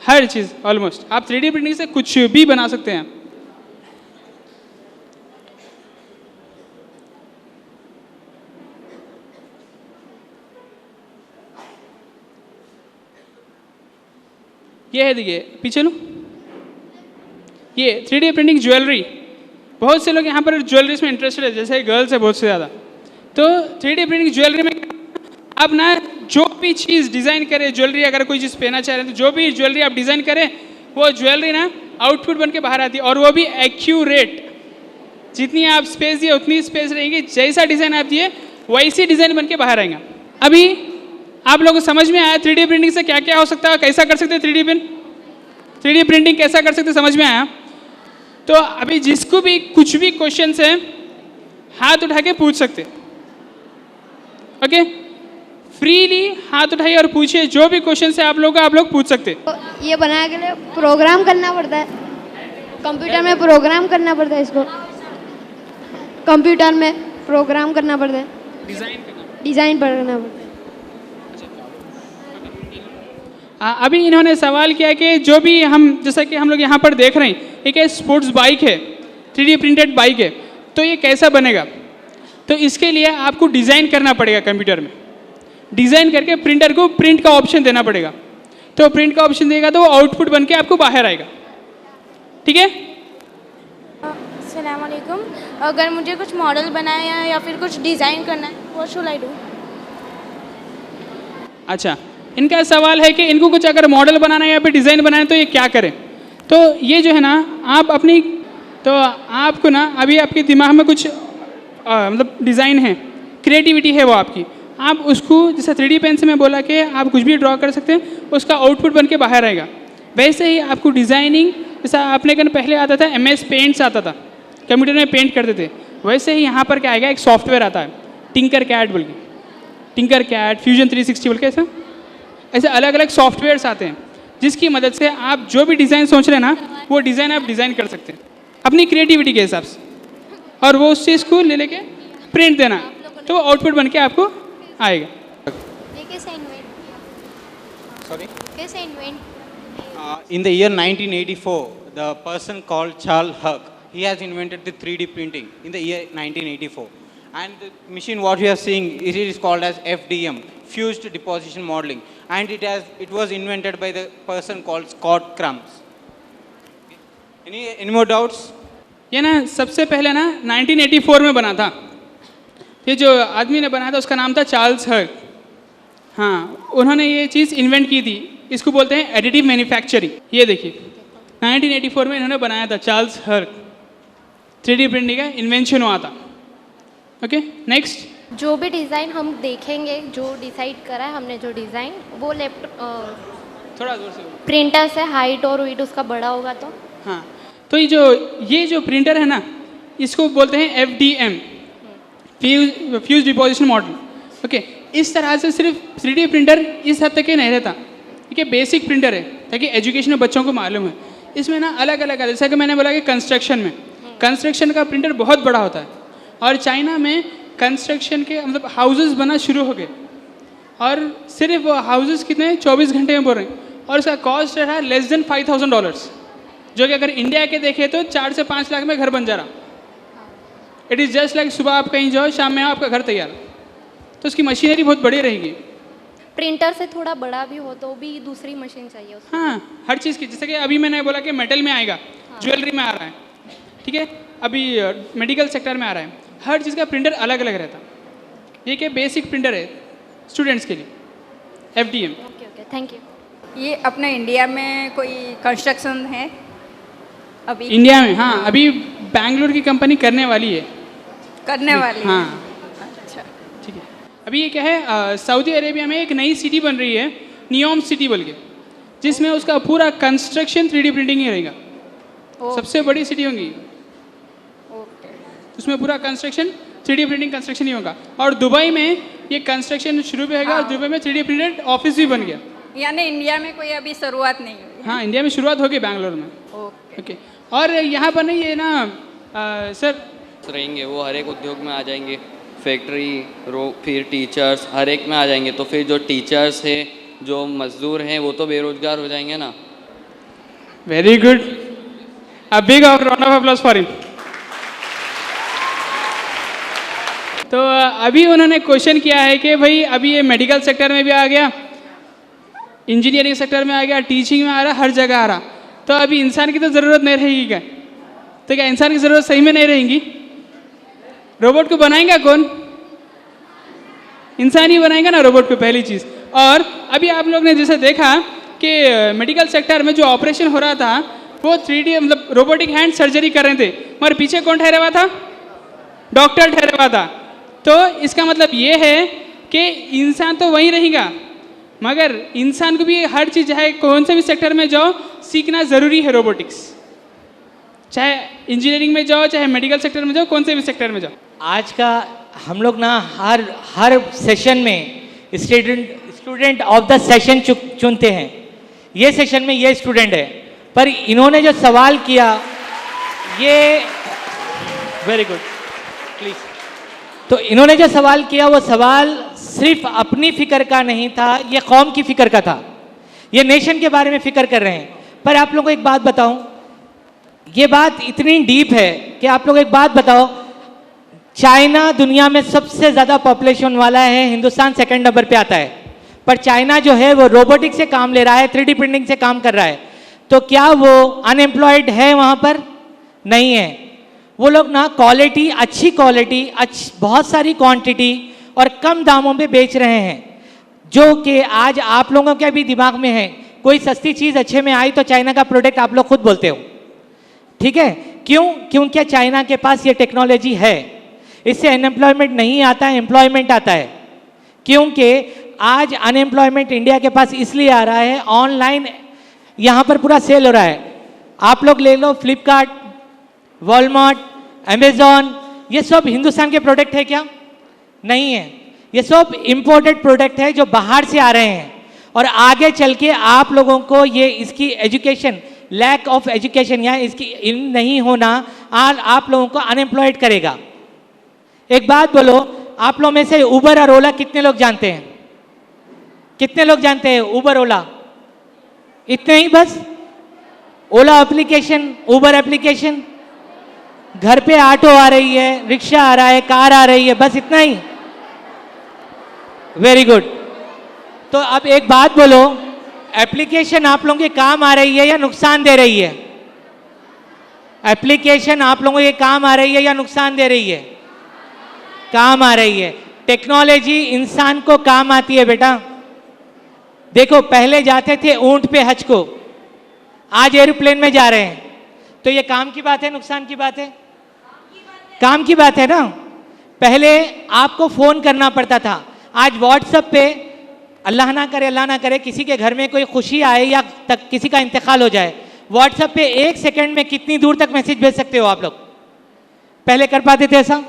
हर चीज़ ऑलमोस्ट आप 3D प्रिंटिंग से कुछ भी बना सकते हैं। ये है, देखिए पीछे लो, ये 3D प्रिंटिंग ज्वेलरी। बहुत से लोग यहाँ पर ज्वेलरीज में इंटरेस्टेड है, जैसे गर्ल्स है बहुत से ज़्यादा। तो 3D प्रिंटिंग ज्वेलरी में आप ना जो भी चीज़ डिज़ाइन करें, ज्वेलरी अगर कोई चीज़ पहना चाह रहे हैं तो जो भी ज्वेलरी आप डिज़ाइन करें वो ज्वेलरी ना आउटपुट बन के बाहर आती है, और वो भी एक्यूरेट। जितनी आप स्पेस दिए उतनी स्पेस रहेगी, जैसा डिज़ाइन आप दिए वैसी डिज़ाइन बन के बाहर आएगा। अभी आप लोगों को समझ में आया 3D प्रिंटिंग से क्या क्या हो सकता है, कैसा कर सकते हैं 3D प्रिंटिंग कैसा कर सकते हैं, समझ में आया? तो अभी जिसको भी कुछ भी क्वेश्चन है हाथ उठा के पूछ सकते, ओके? फ्रीली हाथ उठाइए और पूछिए, जो भी क्वेश्चन है आप लोग पूछ सकते। ये बनाने के लिए प्रोग्राम करना पड़ता है, कंप्यूटर में प्रोग्राम करना पड़ता है, इसको कंप्यूटर में प्रोग्राम करना पड़ता है, डिज़ाइन करना पड़ता है। अभी इन्होंने सवाल किया कि जो भी हम जैसा कि हम लोग यहाँ पर देख रहे हैं, एक स्पोर्ट्स बाइक है, 3D प्रिंटेड बाइक है, तो ये कैसा बनेगा? तो इसके लिए आपको डिज़ाइन करना पड़ेगा, कंप्यूटर में डिज़ाइन करके प्रिंटर को प्रिंट का ऑप्शन देना पड़ेगा। तो प्रिंट का ऑप्शन देगा तो वो आउटपुट बन के आपको बाहर आएगा, ठीक है? अस्सलाम वालेकुम। अगर मुझे कुछ मॉडल बनाया है या फिर कुछ डिज़ाइन करना है, व्हाट शुड आई डू? अच्छा, इनका सवाल है कि इनको कुछ अगर मॉडल बनाना है या फिर डिज़ाइन बनाना है तो ये क्या करें। तो ये जो है ना, आप अपनी तो आपको ना अभी आपके दिमाग में कुछ मतलब डिज़ाइन है, क्रिएटिविटी है वो आपकी, आप उसको जैसे 3D पेन से मैं बोला कि आप कुछ भी ड्रॉ कर सकते हैं, उसका आउटपुट बन के बाहर आएगा। वैसे ही आपको डिज़ाइनिंग जैसा आपने कन पहले आता था MS पेंट्स आता था, कंप्यूटर में पेंट करते थे, वैसे ही यहाँ पर क्या आएगा, एक सॉफ्टवेयर आता है टिंकर कैड बोल के, टिंकर कैड, फ्यूजन 360 बोल के ऐसे अलग अलग सॉफ्टवेयर्स आते हैं, जिसकी मदद से आप जो भी डिज़ाइन सोच रहे हैं ना, वो डिज़ाइन आप डिज़ाइन कर सकते हैं अपनी क्रिएटिविटी के हिसाब से, और वो उस चीज़ को ले लेके प्रिंट देना, तो आउटपुट बन के आपको आएगा। ये कैसे इन्वेंट किया? Sorry? कैसे invent? In the year 1984, the person called Charles Hug, he has invented the 3D printing in the year 1984. And the machine what we are seeing, it is called as FDM, Fused Deposition Modeling. And it was invented by the person called Scott Crumps. Any more doubts? ये ना सबसे पहले ना 1984 में बना था, ये जो आदमी ने बनाया था उसका नाम था चार्ल्स हर्ग। हाँ, उन्होंने ये चीज़ इन्वेंट की थी, इसको बोलते हैं एडिटिव मैन्युफैक्चरिंग। ये देखिए 1984 में इन्होंने बनाया था चार्ल्स हर्ग, 3D प्रिंटिंग का इन्वेंशन हुआ था। Okay next. जो भी डिज़ाइन हम देखेंगे, जो डिसाइड करा है हमने, जो डिज़ाइन वो थोड़ा जोर से। प्रिंटर से हाइट और वेट उसका बड़ा होगा तो। हाँ, तो ये जो प्रिंटर है ना, इसको बोलते हैं FDM, fuse deposition model. Okay, इस तरह से सिर्फ 3D प्रिंटर इस हद तक ही नहीं रहता, ठीक है, बेसिक प्रिंटर है ताकि एजुकेशन में बच्चों को मालूम है। इसमें ना अलग अलग है, जैसा कि मैंने बोला कि कंस्ट्रक्शन का प्रिंटर बहुत बड़ा होता है, और चाइना में कंस्ट्रक्शन के मतलब हाउसेस बना शुरू हो गए, और सिर्फ वो हाउसेस कितने 24 घंटे में बोल रहे हैं, और उसका कॉस्ट रहा लेस देन $5,000, जो कि अगर इंडिया के देखें तो 4 से 5 लाख में घर बन जा रहा। इट इज़ जस्ट लाइक सुबह आप कहीं जाओ, शाम में आपका घर तैयार। तो उसकी मशीनरी बहुत बड़ी रहेगी। प्रिंटर से थोड़ा बड़ा भी हो तो भी दूसरी मशीन चाहिए उसको। हाँ, हर चीज़ की, जैसे कि अभी मैंने बोला कि मेटल में आएगा, ज्वेलरी में आ रहा है, ठीक है, अभी मेडिकल सेक्टर में आ रहा है, हर चीज़ का प्रिंटर अलग अलग रहता। ये क्या बेसिक प्रिंटर है स्टूडेंट्स के लिए, FDM। Okay okay, thank you. ये अपने इंडिया में कोई कंस्ट्रक्शन है अभी? इंडिया में हाँ, अभी बैंगलोर की कंपनी करने वाली है। करने वाली है? हाँ, अच्छा, ठीक है। अभी ये क्या है, सऊदी अरेबिया में एक नई सिटी बन रही है, नियोम सिटी बोल के, जिसमें उसका पूरा कंस्ट्रक्शन 3D प्रिंटिंग ही रहेगा। सबसे बड़ी सिटी होगी, ओके। उसमें पूरा कंस्ट्रक्शन 3D प्रिंटिंग कंस्ट्रक्शन ही होगा। और दुबई में ये कंस्ट्रक्शन शुरू भी होगा, और दुबई में 3D प्रिंटेड ऑफिस भी बन गया। यानी इंडिया में कोई अभी शुरुआत नहीं हुई? हाँ, इंडिया में शुरुआत होगी बैंगलोर में। ओके। और यहाँ पर नहीं ये ना सर रहेंगे, वो हर एक उद्योग में आ जाएंगे, फैक्ट्री फिर टीचर्स हर एक में आ जाएंगे, तो फिर जो टीचर्स है, जो मजदूर हैं, वो तो बेरोजगार हो जाएंगे ना। Very good, a big round of applause for him. तो अभी उन्होंने क्वेश्चन किया है कि भाई अभी ये मेडिकल सेक्टर में भी आ गया, इंजीनियरिंग सेक्टर में आ गया, टीचिंग में आ रहा, हर जगह आ रहा, तो अभी इंसान की तो ज़रूरत नहीं रहेगी क्या? तो क्या इंसान की ज़रूरत सही में नहीं रहेगी? रोबोट को बनाएगा कौन? इंसान ही बनाएगा ना रोबोट को, पहली चीज़। और अभी आप लोग ने जैसे देखा कि मेडिकल सेक्टर में जो ऑपरेशन हो रहा था वो 3D मतलब रोबोटिक हैंड सर्जरी कर रहे थे, मगर पीछे कौन ठहरा हुआ था? डॉक्टर ठहरा हुआ था। तो इसका मतलब ये है कि इंसान तो वहीं रहेगा, मगर इंसान को भी हर चीज़, चाहे कौन से भी सेक्टर में जाओ, सीखना ज़रूरी है रोबोटिक्स। चाहे इंजीनियरिंग में जाओ, चाहे मेडिकल सेक्टर में जाओ, कौन से भी सेक्टर में जाओ। आज का हम लोग ना हर सेशन में स्टूडेंट ऑफ द सेशन चुनते हैं। ये सेशन में ये स्टूडेंट है, पर इन्होंने जो सवाल किया ये वेरी गुड प्लीज। तो इन्होंने जो सवाल किया वो सवाल सिर्फ अपनी फिक्र का नहीं था, ये कौम की फिक्र का था, ये नेशन के बारे में फिक्र कर रहे हैं। पर आप लोगों को एक बात बताऊं, ये बात इतनी डीप है कि आप लोग एक बात बताओ, चाइना दुनिया में सबसे ज़्यादा पॉपुलेशन वाला है, हिंदुस्तान सेकंड नंबर पे आता है, पर चाइना जो है वो रोबोटिक से काम ले रहा है, 3D प्रिंटिंग से काम कर रहा है। तो क्या वो अनएम्प्लॉयड है वहाँ पर? नहीं है। वो लोग ना क्वालिटी, अच्छी क्वालिटी, बहुत सारी क्वांटिटी और कम दामों में बेच रहे हैं, जो कि आज आप लोगों के भी दिमाग में है। कोई सस्ती चीज़ अच्छे में आई तो चाइना का प्रोडक्ट आप लोग खुद बोलते हो, ठीक है? क्यों? क्योंकि चाइना के पास ये टेक्नोलॉजी है। इससे अनएम्प्लॉयमेंट नहीं आता है, एम्प्लॉयमेंट आता है। क्योंकि आज अनएम्प्लॉयमेंट इंडिया के पास इसलिए आ रहा है, ऑनलाइन यहाँ पर पूरा सेल हो रहा है। आप लोग ले लो फ्लिपकार्ट, वॉलमार्ट, अमेजॉन, ये सब हिंदुस्तान के प्रोडक्ट है क्या? नहीं है। ये सब इम्पोर्टेड प्रोडक्ट है जो बाहर से आ रहे हैं, और आगे चल के आप लोगों को ये इसकी एजुकेशन, लैक ऑफ एजुकेशन या इसकी नहीं होना आप लोगों को अनएम्प्लॉयड करेगा। एक बात बोलो, आप लोगों में से उबर और ओला कितने लोग जानते हैं? कितने लोग जानते हैं उबर ओला? इतने ही बस? ओला एप्लीकेशन, उबर एप्लीकेशन, घर पे ऑटो आ रही है, रिक्शा आ रहा है, कार आ रही है, बस इतना ही? Very good. तो अब एक बात बोलो, एप्लीकेशन आप लोगों के काम आ रही है या नुकसान दे रही है? एप्लीकेशन आप लोगों के काम आ रही है या नुकसान दे रही है? काम आ रही है। टेक्नोलॉजी इंसान को काम आती है बेटा। देखो, पहले जाते थे ऊंट पे हज को, आज एरोप्लेन में जा रहे हैं। तो ये काम की बात है, नुकसान की बात है? काम की बात है ना। पहले आपको फ़ोन करना पड़ता था, आज व्हाट्सएप पे अल्लाह ना करे किसी के घर में कोई खुशी आए या तक किसी का इंतकाल हो जाए, व्हाट्सएप पे 1 सेकंड में कितनी दूर तक मैसेज भेज सकते हो आप लोग। पहले कर पाते थे ऐसा?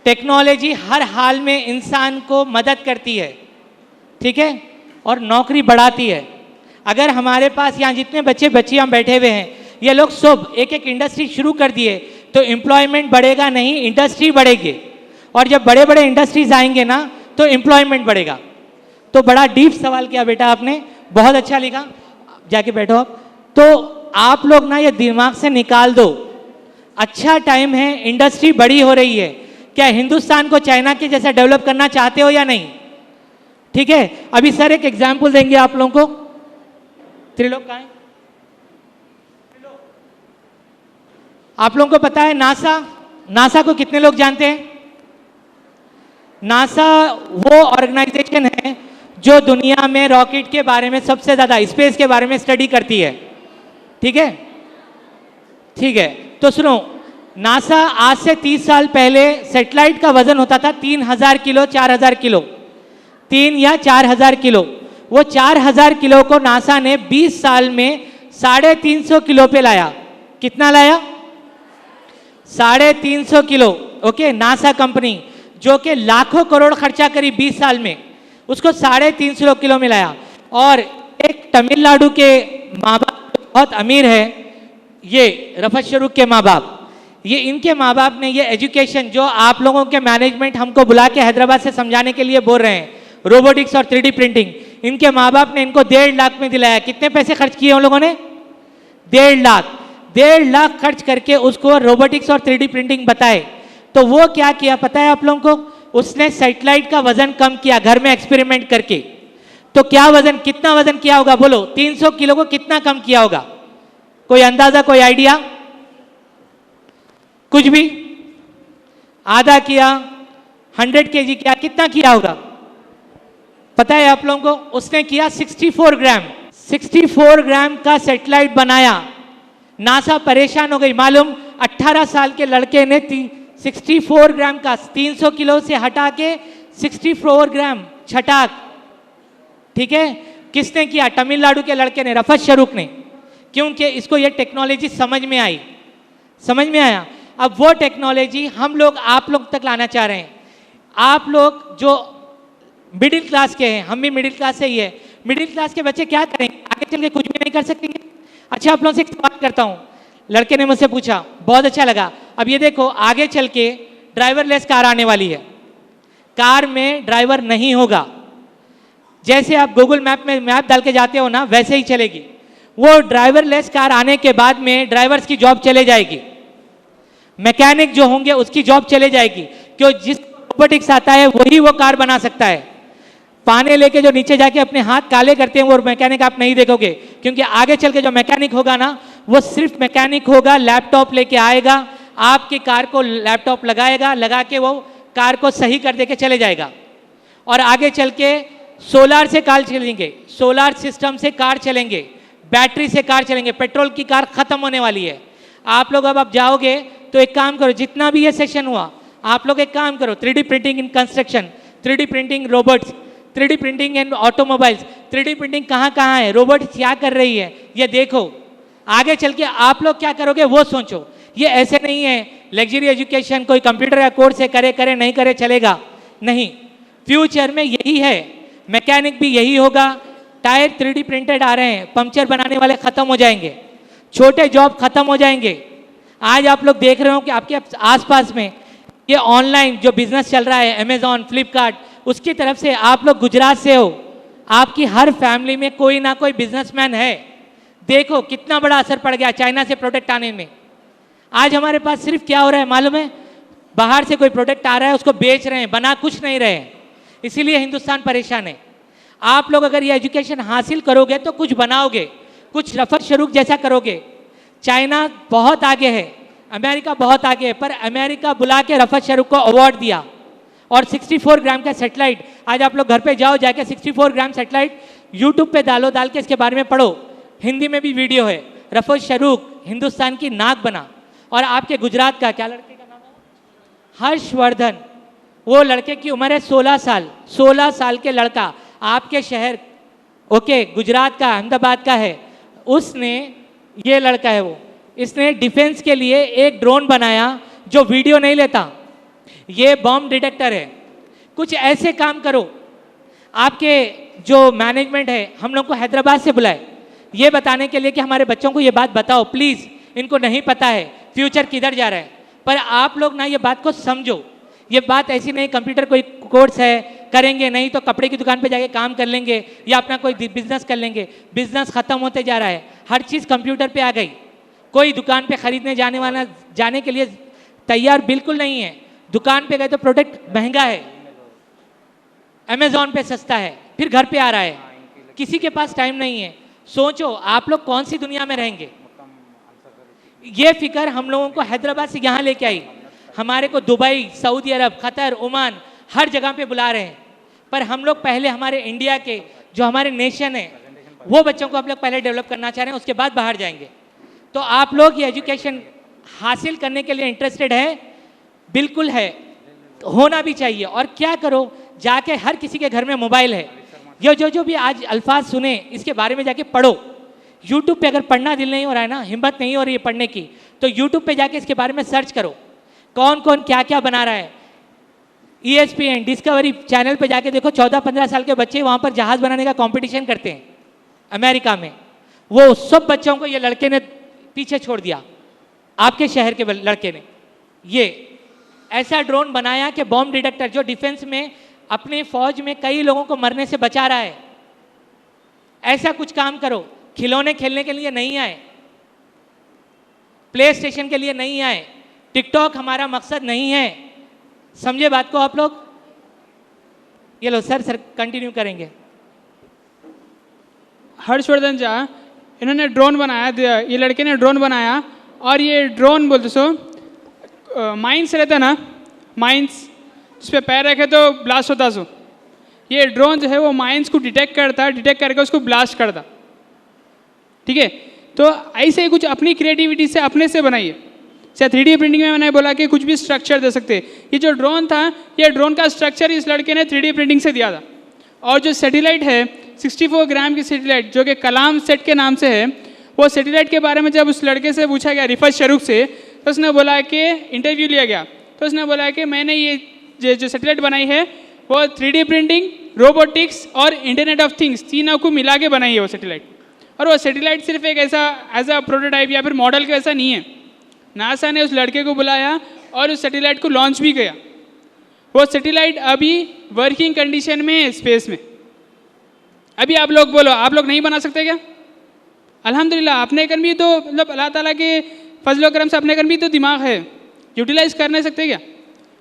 टेक्नोलॉजी हर हाल में इंसान को मदद करती है, ठीक है, और नौकरी बढ़ाती है। अगर हमारे पास यहाँ जितने बच्चे बच्चियाँ बैठे हुए हैं, ये लोग सब एक एक इंडस्ट्री शुरू कर दिए तो एम्प्लॉयमेंट बढ़ेगा नहीं, इंडस्ट्री बढ़ेगी। और जब बड़े बड़े इंडस्ट्रीज आएंगे ना तो एम्प्लॉयमेंट बढ़ेगा। तो बड़ा डीप सवाल किया बेटा आपने, बहुत अच्छा लिखा, जाके बैठो आप। तो आप लोग ना ये दिमाग से निकाल दो, अच्छा टाइम है, इंडस्ट्री बड़ी हो रही है। क्या हिंदुस्तान को चाइना के जैसा डेवलप करना चाहते हो या नहीं? ठीक है, अभी सर एक एग्जाम्पल देंगे आप लोगों को। त्रिलोक कहाँ है? आप लोगों को पता है नासा को कितने लोग जानते हैं? नासा वो ऑर्गेनाइजेशन है जो दुनिया में रॉकेट के बारे में सबसे ज्यादा, स्पेस के बारे में स्टडी करती है। ठीक है, ठीक है, तो सुनो, नासा आज से 30 साल पहले सैटेलाइट का वजन होता था 3000 किलो, 4000 किलो, 3 या 4000 किलो। वो 4000 किलो को नासा ने 20 साल में 350 किलो पे लाया। कितना लाया? 350 किलो। ओके, नासा कंपनी जो कि लाखों करोड़ खर्चा करी 20 साल में, उसको 350 किलो में लाया। और एक तमिलनाडु के माँ बाप बहुत अमीर है, ये रफत शरूक के माँ बाप, ये इनके माँ बाप ने ये एजुकेशन जो आप लोगों के मैनेजमेंट हमको बुला के हैदराबाद से समझाने के लिए बोल रहे हैं, रोबोटिक्स और 3D प्रिंटिंग, इनके माँ बाप ने इनको 1.5 लाख में दिलाया। कितने पैसे खर्च किए उन लोगों ने? 1.5 लाख। 1.5 लाख खर्च करके उसको रोबोटिक्स और 3D प्रिंटिंग बताए। तो वो क्या किया पता है आप लोगों को? उसने सैटेलाइट का वजन कम किया घर में एक्सपेरिमेंट करके। तो क्या वजन, कितना वजन किया होगा बोलो? 300 किलो को कितना कम किया होगा? कोई अंदाजा, कोई आइडिया? कुछ भी? आधा किया, 100 kg किया, कितना किया होगा पता है आप लोगों को? उसने किया 64 ग्राम। 64 ग्राम का सैटेलाइट बनाया। नासा परेशान हो गई, मालूम 18 साल के लड़के ने 64 ग्राम का 300 किलो से हटा के 64 ग्राम छटाक। ठीक है, किसने किया? तमिलनाडु के लड़के ने, रफत शरूक ने, क्योंकि इसको ये टेक्नोलॉजी समझ में आई। समझ में आया? अब वो टेक्नोलॉजी हम लोग आप लोग तक लाना चाह रहे हैं। आप लोग जो मिडिल क्लास के हैं, हम भी मिडिल क्लास से ही है, मिडिल क्लास के बच्चे क्या करेंगे? आगे चल के कुछ भी नहीं कर सकेंगे। अच्छा, आप लोगों से एक सवाल करता हूँ, लड़के ने मुझसे पूछा, बहुत अच्छा लगा। अब ये देखो, आगे चल के ड्राइवरलेस कार आने वाली है, कार में ड्राइवर नहीं होगा। जैसे आप गूगल मैप में मैप डाल के जाते हो ना, वैसे ही चलेगी। वो ड्राइवरलेस कार आने के बाद में ड्राइवर्स की जॉब चले जाएगी, मैकेनिक जो होंगे उसकी जॉब चले जाएगी, क्यों? जिस रोबोटिक्स आता है वही वो कार बना सकता है। पाने लेके जो नीचे जाके अपने हाथ काले करते हैं वो मैकेनिक आप नहीं देखोगे, क्योंकि आगे चल के जो मैकेनिक होगा ना, वो सिर्फ मैकेनिक होगा, लैपटॉप लेके आएगा, आपकी कार को लैपटॉप लगाएगा, लगा के वो कार को सही कर दे के चले जाएगा। और आगे चल के सोलार से कार चलेंगे, सोलार सिस्टम से कार चलेंगे, बैटरी से कार चलेंगे, पेट्रोल की कार खत्म होने वाली है। आप लोग अब जाओगे तो एक काम करो, जितना भी ये सेशन हुआ आप लोग एक काम करो, 3D printing in construction, 3D printing robots, 3D printing in automobiles, 3D printing कहाँ कहाँ है, रोबोट्स क्या कर रही है, ये देखो। आगे चल के आप लोग क्या करोगे वो सोचो। ये ऐसे नहीं है लग्जरी एजुकेशन कोई कंप्यूटर या कोर्स से करे नहीं करे चलेगा, नहीं। फ्यूचर में यही है, मैकेनिक भी यही होगा। टायर 3D प्रिंटेड आ रहे हैं, पंक्चर बनाने वाले खत्म हो जाएंगे, छोटे जॉब खत्म हो जाएंगे। आज आप लोग देख रहे हो कि आपके आसपास में ये ऑनलाइन जो बिजनेस चल रहा है, अमेजॉन, फ्लिपकार्ट, उसकी तरफ से आप लोग गुजरात से हो, आपकी हर फैमिली में कोई ना कोई बिजनेसमैन है। देखो कितना बड़ा असर पड़ गया चाइना से प्रोडक्ट आने में। आज हमारे पास सिर्फ क्या हो रहा है मालूम है? बाहर से कोई प्रोडक्ट आ रहा है, उसको बेच रहे हैं, बना कुछ नहीं रहे हैं। इसीलिए हिंदुस्तान परेशान है। आप लोग अगर ये एजुकेशन हासिल करोगे तो कुछ बनाओगे, कुछ रफत शरूक जैसा करोगे। चाइना बहुत आगे है, अमेरिका बहुत आगे है, पर अमेरिका बुला के रफत शरूक को अवार्ड दिया। और 64 ग्राम का सेटेलाइट, आज आप लोग घर पे जाओ, जाके 64 ग्राम सेटेलाइट यूट्यूब पे डालो, डाल के इसके बारे में पढ़ो, हिंदी में भी वीडियो है। रफत शरूक हिंदुस्तान की नाक बना। और आपके गुजरात का क्या लड़के का नाम है? हर्षवर्धन। वो लड़के की उम्र है 16 साल के लड़का आपके शहर ओके गुजरात का अहमदाबाद का है, उसने ये लड़का है वो इसने डिफेंस के लिए एक ड्रोन बनाया जो वीडियो नहीं लेता, ये बॉम्ब डिटेक्टर है। कुछ ऐसे काम करो। आपके जो मैनेजमेंट है हम लोग को हैदराबाद से बुलाए ये बताने के लिए कि हमारे बच्चों को ये बात बताओ प्लीज़, इनको नहीं पता है फ्यूचर किधर जा रहा है। पर आप लोग ना ये बात को समझो, ये बात ऐसी नहीं कंप्यूटर कोई कोर्स है करेंगे नहीं तो कपड़े की दुकान पे जाके काम कर लेंगे या अपना कोई बिजनेस कर लेंगे। बिजनेस खत्म होते जा रहा है, हर चीज़ कंप्यूटर पे आ गई। कोई दुकान पे खरीदने जाने के लिए तैयार बिल्कुल नहीं है। दुकान पे गए तो प्रोडक्ट महंगा है, अमेजोन पे सस्ता है, फिर घर पे आ रहा है। किसी के पास टाइम नहीं है। सोचो आप लोग कौन सी दुनिया में रहेंगे। ये फिक्र हम लोगों को हैदराबाद से यहाँ लेके आई, हमारे को दुबई, सऊदी अरब, कतर, ओमान हर जगह पे बुला रहे हैं। पर हम लोग पहले हमारे इंडिया के जो हमारे नेशन है वो बच्चों को हम लोग पहले डेवलप करना चाह रहे हैं, उसके बाद बाहर जाएंगे। तो आप लोग ये एजुकेशन हासिल करने के लिए इंटरेस्टेड है? बिल्कुल है, होना भी चाहिए। और क्या करो, जाके हर किसी के घर में मोबाइल है। ये जो भी आज अल्फाज सुने इसके बारे में जाके पढ़ो। यूट्यूब पे अगर पढ़ना दिल नहीं हो रहा है ना, हिम्मत नहीं हो रही है पढ़ने की, तो यूट्यूब पे जाके इसके बारे में सर्च करो कौन कौन क्या क्या बना रहा है। ESPN डिस्कवरी चैनल पे जाके देखो, 14-15 साल के बच्चे वहाँ पर जहाज़ बनाने का कंपटीशन करते हैं अमेरिका में। वो सब बच्चों को ये लड़के ने पीछे छोड़ दिया, आपके शहर के लड़के ने ये ऐसा ड्रोन बनाया कि बॉम्ब डिटेक्टर जो डिफेंस में अपने फौज में कई लोगों को मरने से बचा रहा है। ऐसा कुछ काम करो। खिलौने खेलने के लिए नहीं आए, प्ले स्टेशन के लिए नहीं आए, टिकटॉक हमारा मकसद नहीं है। समझे बात को आप लोग? ये लो सर कंटिन्यू करेंगे। हर्षवर्धन झा इन्होंने ड्रोन बनाया, ये लड़के ने ड्रोन बनाया। और ये ड्रोन बोलते सो माइंस रहता ना, माइंस जिस पे पैर रखे तो ब्लास्ट होता सो, ये ड्रोन जो है वो माइंस को डिटेक्ट करता, डिटेक्ट करके उसको ब्लास्ट करता। ठीक है, तो ऐसे ही कुछ अपनी क्रिएटिविटी से अपने से बनाइए। जैसे 3D प्रिंटिंग में मैंने बोला कि कुछ भी स्ट्रक्चर दे सकते। ये जो ड्रोन था, ये ड्रोन का स्ट्रक्चर इस लड़के ने 3D प्रिंटिंग से दिया था। और जो सैटेलाइट है 64 ग्राम की सैटेलाइट जो कि कलाम सेट के नाम से है, वो सैटेलाइट के बारे में जब उस लड़के से पूछा गया रिफत शरूक से, तो उसने बोला कि इंटरव्यू लिया गया, तो उसने बोला कि मैंने ये जो सैटेलाइट बनाई है वो 3D प्रिंटिंग, रोबोटिक्स और इंटरनेट ऑफ थिंग्स तीनों को मिला के बनाई है वो सैटेलाइट। और वो सैटेलाइट सिर्फ एक ऐसा एज अ प्रोटोटाइप या फिर मॉडल का ऐसा नहीं है। नासा ने उस लड़के को बुलाया और उस सैटेलाइट को लॉन्च भी किया। वो सैटेलाइट अभी वर्किंग कंडीशन में है स्पेस में। अभी आप लोग बोलो, आप लोग नहीं बना सकते क्या? अल्हम्दुलिल्लाह, अपने कर भी तो मतलब अल्लाह ताला के फजल करम से अपने कर भी तो दिमाग है, यूटिलाइज कर नहीं सकते क्या?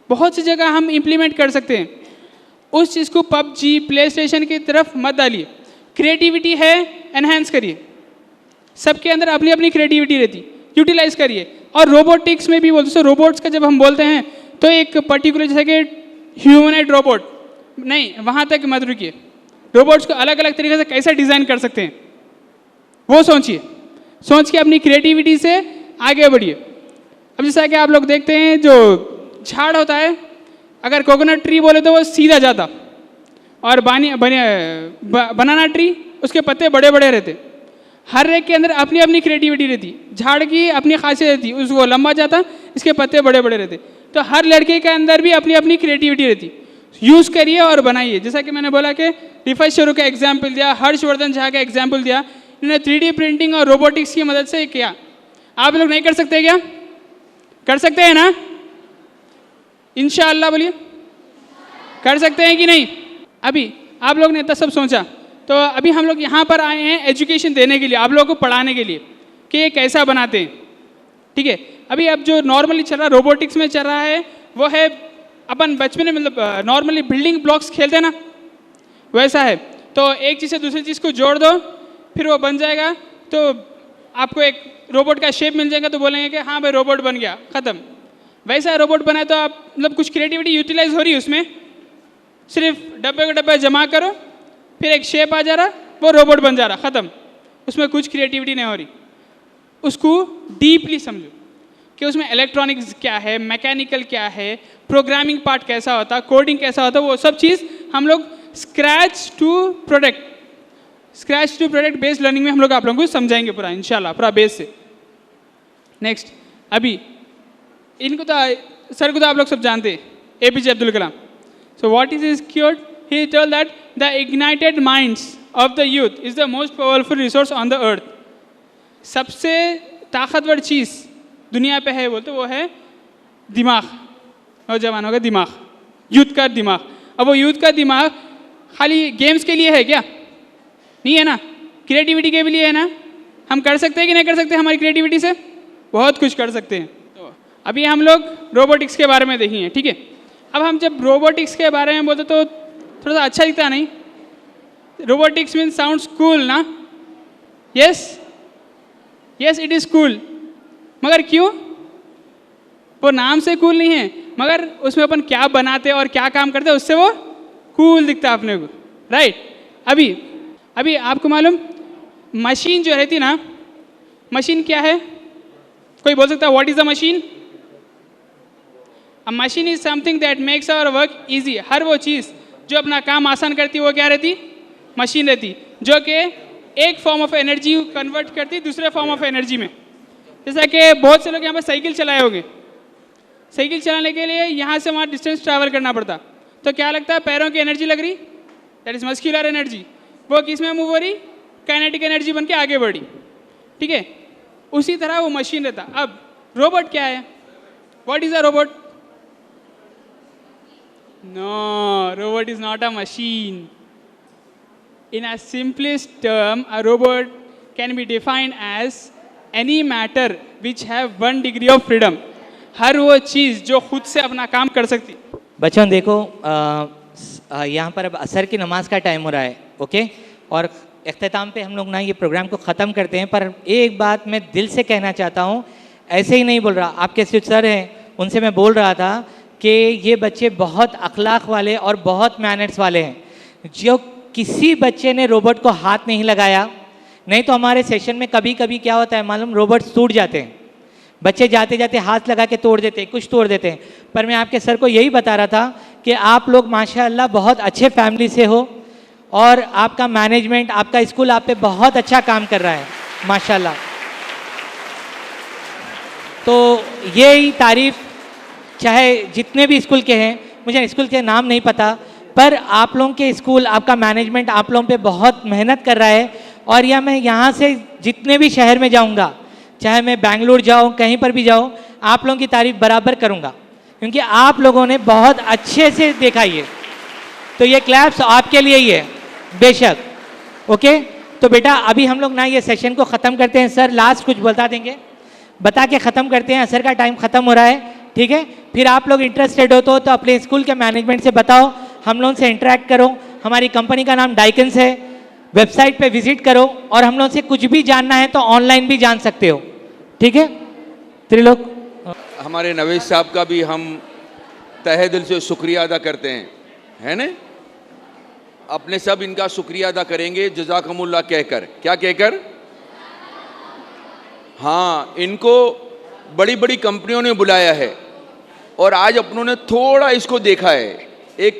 बहुत सी जगह हम इम्प्लीमेंट कर सकते हैं। उस चीज़ को PUBG, प्ले स्टेशन की तरफ मत डालिए। क्रिएटिविटी है, एनहेंस करिए। सबके अंदर अपनी अपनी क्रिएटिविटी रहती, यूटिलाइज करिए। और रोबोटिक्स में भी बोलते सो, रोबोट्स का जब हम बोलते हैं तो एक पर्टिकुलर जैसे कि ह्यूमनॉइड रोबोट नहीं, वहाँ तक मत रुकिए। रोबोट्स को अलग अलग तरीके से कैसे डिज़ाइन कर सकते हैं वो सोचिए, सोच के अपनी क्रिएटिविटी से आगे बढ़िए। अब जैसा कि आप लोग देखते हैं जो झाड़ होता है, अगर कोकोनट ट्री बोले तो वो सीधा जाता, और बनाना ट्री उसके पत्ते बड़े बड़े रहते। हर एक के अंदर अपनी अपनी क्रिएटिविटी रहती। झाड़ की अपनी खासियत रहती, उसको लंबा जाता, इसके पत्ते बड़े बड़े रहते। तो हर लड़के के अंदर भी अपनी अपनी क्रिएटिविटी रहती। यूज़ करिए और बनाइए। जैसा कि मैंने बोला कि रिफत शरूक का एग्जाम्पल दिया, हर्षवर्धन झा का एग्जाम्पल दिया, इन्होंने 3D प्रिंटिंग और रोबोटिक्स की मदद से किया। आप लोग नहीं कर सकते क्या? कर सकते हैं ना? इंशाअल्लाह बोलिए, कर सकते हैं कि नहीं? अभी आप लोग ने इतना सब सोचा, तो अभी हम लोग यहाँ पर आए हैं एजुकेशन देने के लिए, आप लोगों को पढ़ाने के लिए कि ये कैसा बनाते हैं। ठीक है, अभी अब जो नॉर्मली चल रहा रोबोटिक्स में चल रहा है वो है अपन बचपन में मतलब नॉर्मली बिल्डिंग ब्लॉक्स खेलते हैं ना, वैसा है। तो एक चीज़ से दूसरी चीज़ को जोड़ दो, फिर वो बन जाएगा। तो आपको एक रोबोट का शेप मिल जाएगा, तो बोलेंगे कि हाँ भाई रोबोट बन गया, ख़त्म। वैसा रोबोट बनाए तो आप मतलब कुछ क्रिएटिविटी यूटिलाइज हो रही है उसमें। सिर्फ डब्बे को डब्बे जमा करो, फिर एक शेप आ जा रहा, वो रोबोट बन जा रहा, ख़त्म। उसमें कुछ क्रिएटिविटी नहीं हो रही। उसको डीपली समझो। कि उसमें इलेक्ट्रॉनिक्स क्या है, मैकेनिकल क्या है, प्रोग्रामिंग पार्ट कैसा होता है, कोडिंग कैसा होता है, वो सब चीज़ हम लोग scratch to product based learning में हम लोग आप लोगों को समझाएंगे पूरा इंशाल्लाह, पूरा बेस से। नेक्स्ट, अभी इनको तो सर को तो आप लोग सब जानते हैं, APJ Abdul Kalam. So what is his cured? He told that the ignited minds of the youth is the most powerful resource on the earth. सबसे ताकतवर चीज़ दुनिया पे है बोलते वो है दिमाग, नौजवानों का दिमाग, यूथ का दिमाग। अब वो यूथ का दिमाग खाली गेम्स के लिए है क्या? नहीं है ना, क्रिएटिविटी के लिए है ना। हम कर सकते हैं कि नहीं कर सकते? हमारी क्रिएटिविटी से बहुत कुछ कर सकते हैं। तो अभी हम लोग रोबोटिक्स के बारे में देखेंगे, ठीक है। अब हम जब रोबोटिक्स के बारे में बोलते तो थोड़ा सा अच्छा दिखता नहीं? रोबोटिक्स मीन्स साउंड्स कूल ना? यस इट इज़ कूल, मगर क्यों? वो नाम से कूल नहीं है, मगर उसमें अपन क्या बनाते और क्या काम करते उससे वो कूल दिखता है अपने को, राइट। अभी आपको मालूम मशीन जो रहती ना, मशीन क्या है? कोई बोल सकता है what is the machine? A machine is something that makes our work easy. हर वो चीज़ जो अपना काम आसान करती है वो क्या रहती? मशीन रहती, जो कि एक फॉर्म ऑफ एनर्जी कन्वर्ट करती दूसरे फॉर्म ऑफ एनर्जी में। जैसा कि बहुत से लोग यहाँ पर साइकिल चलाए होंगे, साइकिल चलाने के लिए यहाँ से वहाँ डिस्टेंस ट्रैवल करना पड़ता, तो क्या लगता है? पैरों की एनर्जी लग रही, दैट इज मस्कुलर एनर्जी। वो किस में मूव हो रही? काइनेटिक एनर्जी बन के आगे बढ़ी, ठीक है। उसी तरह वो मशीन रहता। अब रोबोट क्या है? What is a robot? No, robot is not a machine. In a simplest term, a robot can be defined as any matter which have 1 degree of freedom. हर वो चीज़ जो खुद से अपना काम कर सकती। बच्चों देखो, यहाँ पर अब असर की नमाज का टाइम हो रहा है, ओके। और इख्तिताम पे हम लोग ना ये प्रोग्राम को ख़त्म करते हैं, पर एक बात मैं दिल से कहना चाहता हूँ, ऐसे ही नहीं बोल रहा। आपके सर हैं, उनसे मैं बोल रहा था कि ये बच्चे बहुत अखलाक वाले और बहुत मैनर्स वाले हैं। जो किसी बच्चे ने रोबोट को हाथ नहीं लगाया, नहीं तो हमारे सेशन में कभी कभी क्या होता है मालूम, रोबोट्स टूट जाते हैं, बच्चे जाते जाते हाथ लगा के तोड़ देते हैं, कुछ तोड़ देते हैं। पर मैं आपके सर को यही बता रहा था कि आप लोग माशाअल्लाह बहुत अच्छे फैमिली से हो और आपका मैनेजमेंट, आपका स्कूल आप पे बहुत अच्छा काम कर रहा है माशाअल्लाह। तो यही तारीफ़ चाहे जितने भी स्कूल के हैं, मुझे स्कूल के नाम नहीं पता, पर आप लोगों के स्कूल, आपका मैनेजमेंट आप लोगों पे बहुत मेहनत कर रहा है। और या मैं यहाँ से जितने भी शहर में जाऊँगा, चाहे मैं बेंगलुरु जाऊँ, कहीं पर भी जाऊँ, आप लोगों की तारीफ बराबर करूँगा, क्योंकि आप लोगों ने बहुत अच्छे से देखा ये। तो ये क्लैप्स आपके लिए ही है बेशक, ओके। तो बेटा अभी हम लोग ना ये सेशन को ख़त्म करते हैं। सर लास्ट कुछ बता देंगे, बता के ख़त्म करते हैं, असर का टाइम ख़त्म हो रहा है, ठीक है। फिर आप लोग इंटरेस्टेड हो तो अपने स्कूल के मैनेजमेंट से बताओ, हम लोगों से इंटरेक्ट करो। हमारी कंपनी का नाम डाइकन्स है, वेबसाइट पे विजिट करो, और हम लोगों से कुछ भी जानना है तो ऑनलाइन भी जान सकते हो, ठीक है। त्रिलोक, हमारे नवेश साहब का भी हम तहे दिल से शुक्रिया अदा करते हैं, है ना। अपने सब इनका शुक्रिया अदा करेंगे जज़ाकमुल्लाह कहकर। क्या कहकर? हाँ, इनको बड़ी बड़ी कंपनियों ने बुलाया है और आज अपनों ने थोड़ा इसको देखा है, एक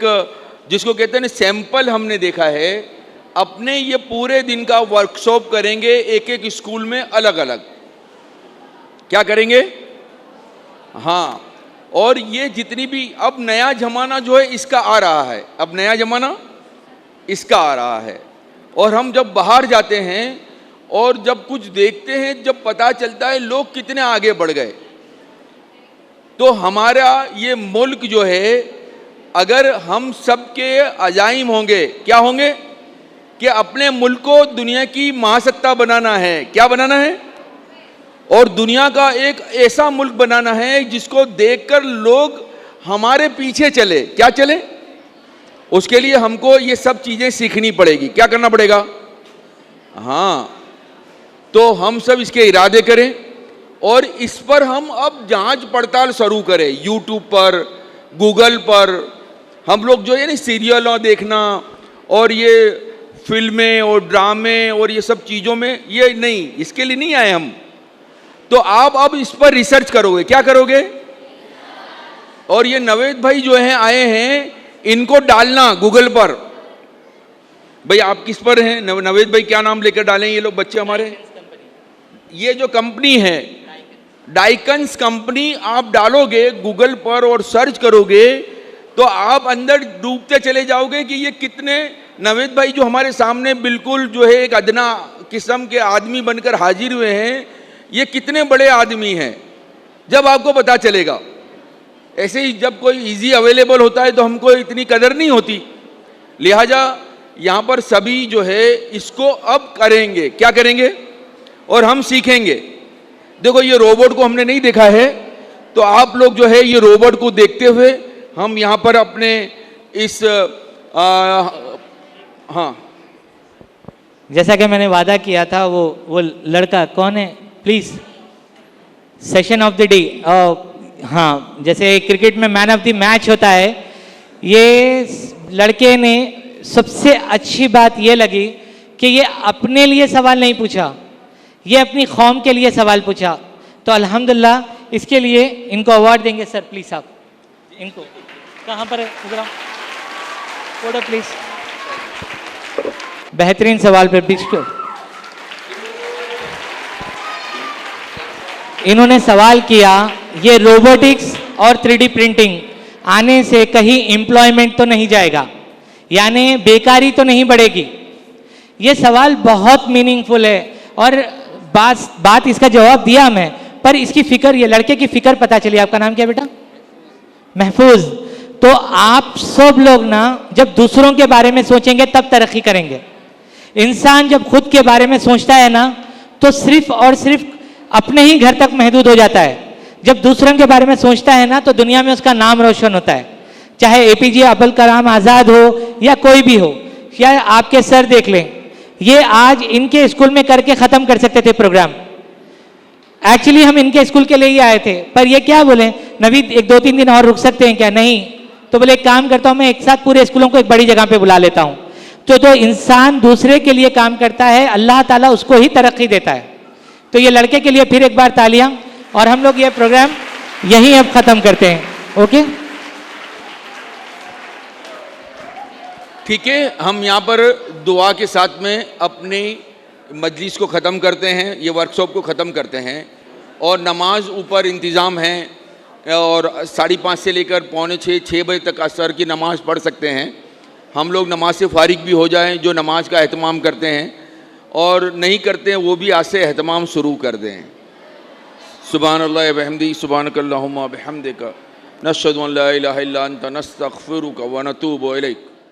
जिसको कहते हैं ना सैंपल हमने देखा है। अपने ये पूरे दिन का वर्कशॉप करेंगे एक एक स्कूल में अलग अलग। क्या करेंगे? हाँ, और ये जितनी भी अब नया ज़माना जो है इसका आ रहा है, अब नया ज़माना इसका आ रहा है। और हम जब बाहर जाते हैं और जब कुछ देखते हैं, जब पता चलता है लोग कितने आगे बढ़ गए, तो हमारा ये मुल्क जो है, अगर हम सबके अजाइम होंगे, क्या होंगे कि अपने मुल्क को दुनिया की महासत्ता बनाना है। क्या बनाना है? और दुनिया का एक ऐसा मुल्क बनाना है जिसको देखकर लोग हमारे पीछे चले। क्या चले? उसके लिए हमको ये सब चीज़ें सीखनी पड़ेगी। क्या करना पड़ेगा? हाँ, तो हम सब इसके इरादे करें और इस पर हम अब जांच पड़ताल शुरू करें। यूट्यूब पर, गूगल पर हम लोग जो है ना सीरियल देखना और ये फिल्में और ड्रामे और ये सब चीज़ों में, ये नहीं, इसके लिए नहीं आए हम। तो आप अब इस पर रिसर्च करोगे, क्या करोगे? और ये नवेद भाई जो हैं आए हैं, इनको डालना गूगल पर। भाई आप किस पर हैं नवेद भाई? क्या नाम लेकर डालें ये लोग बच्चे हमारे? ये जो कंपनी है डाइकन्स कंपनी, आप डालोगे गूगल पर और सर्च करोगे तो आप अंदर डूबते चले जाओगे कि ये कितने नवेद भाई जो हमारे सामने बिल्कुल जो है एक अदना किस्म के आदमी बनकर हाजिर हुए हैं, ये कितने बड़े आदमी हैं, जब आपको पता चलेगा। ऐसे ही जब कोई इजी अवेलेबल होता है तो हमको इतनी कदर नहीं होती, लिहाजा यहाँ पर सभी जो है इसको अब करेंगे। क्या करेंगे? और हम सीखेंगे। देखो ये रोबोट को हमने नहीं देखा है, तो आप लोग जो है ये रोबोट को देखते हुए हम यहाँ पर अपने इस हाँ, जैसा कि मैंने वादा किया था, वो लड़का कौन है please? Session of the day. हाँ, जैसे क्रिकेट में मैन ऑफ द मैच होता है, ये लड़के ने सबसे अच्छी बात ये लगी कि ये अपने लिए सवाल नहीं पूछा, ये अपनी कौम के लिए सवाल पूछा। तो अल्हम्दुलिल्लाह इसके लिए इनको अवार्ड देंगे। सर प्लीज आप इनको, कहाँ पर है? इधर आओ, फोटो प्लीज। बेहतरीन सवाल पर बिस्टो। इन्होंने सवाल किया, ये रोबोटिक्स और 3D प्रिंटिंग आने से कहीं एम्प्लॉयमेंट तो नहीं जाएगा, यानी बेकारी तो नहीं बढ़ेगी? ये सवाल बहुत मीनिंगफुल है और बात इसका जवाब दिया मैं, पर इसकी फिक्र, ये लड़के की फिक्र पता चली। आपका नाम क्या बेटा? महफूज। तो आप सब लोग ना जब दूसरों के बारे में सोचेंगे तब तरक्की करेंगे। इंसान जब खुद के बारे में सोचता है ना तो सिर्फ और सिर्फ अपने ही घर तक महदूद हो जाता है। जब दूसरों के बारे में सोचता है ना तो दुनिया में उसका नाम रोशन होता है, चाहे APJ अब्दुल कलाम आज़ाद हो या कोई भी हो, या आपके सर देख लें, ये आज इनके स्कूल में करके ख़त्म कर सकते थे प्रोग्राम। एक्चुअली हम इनके स्कूल के लिए ही आए थे, पर ये क्या बोले, नवीद 1-2-3 दिन और रुक सकते हैं क्या? नहीं। तो बोले एक काम करता हूँ, मैं एक साथ पूरे स्कूलों को एक बड़ी जगह पे बुला लेता हूँ। तो इंसान दूसरे के लिए काम करता है, अल्लाह ताला उसको ही तरक्की देता है। तो ये लड़के के लिए फिर एक बार तालियां, और हम लोग ये प्रोग्राम यहीं अब ख़त्म करते हैं। ओके, ठीक है। हम यहाँ पर दुआ के साथ में अपनी मजलिस को ख़त्म करते हैं, ये वर्कशॉप को ख़त्म करते हैं। और नमाज ऊपर इंतज़ाम है, और 5:30 से लेकर 5:45-6 बजे तक असर की नमाज़ पढ़ सकते हैं। हम लोग नमाज से फारिग भी हो जाएं, जो नमाज का एहतमाम करते हैं, और नहीं करते हैं वो भी आज से एहतमाम शुरू कर दें। सुब्हानल्लाह व बिहम्दिही, सुब्हानकल्लाहुम्मा व बिहम्दिका, नशहदु अन ला इलाहा इल्ला अंता, नस्तगफिरुका व नतूबु इलैक।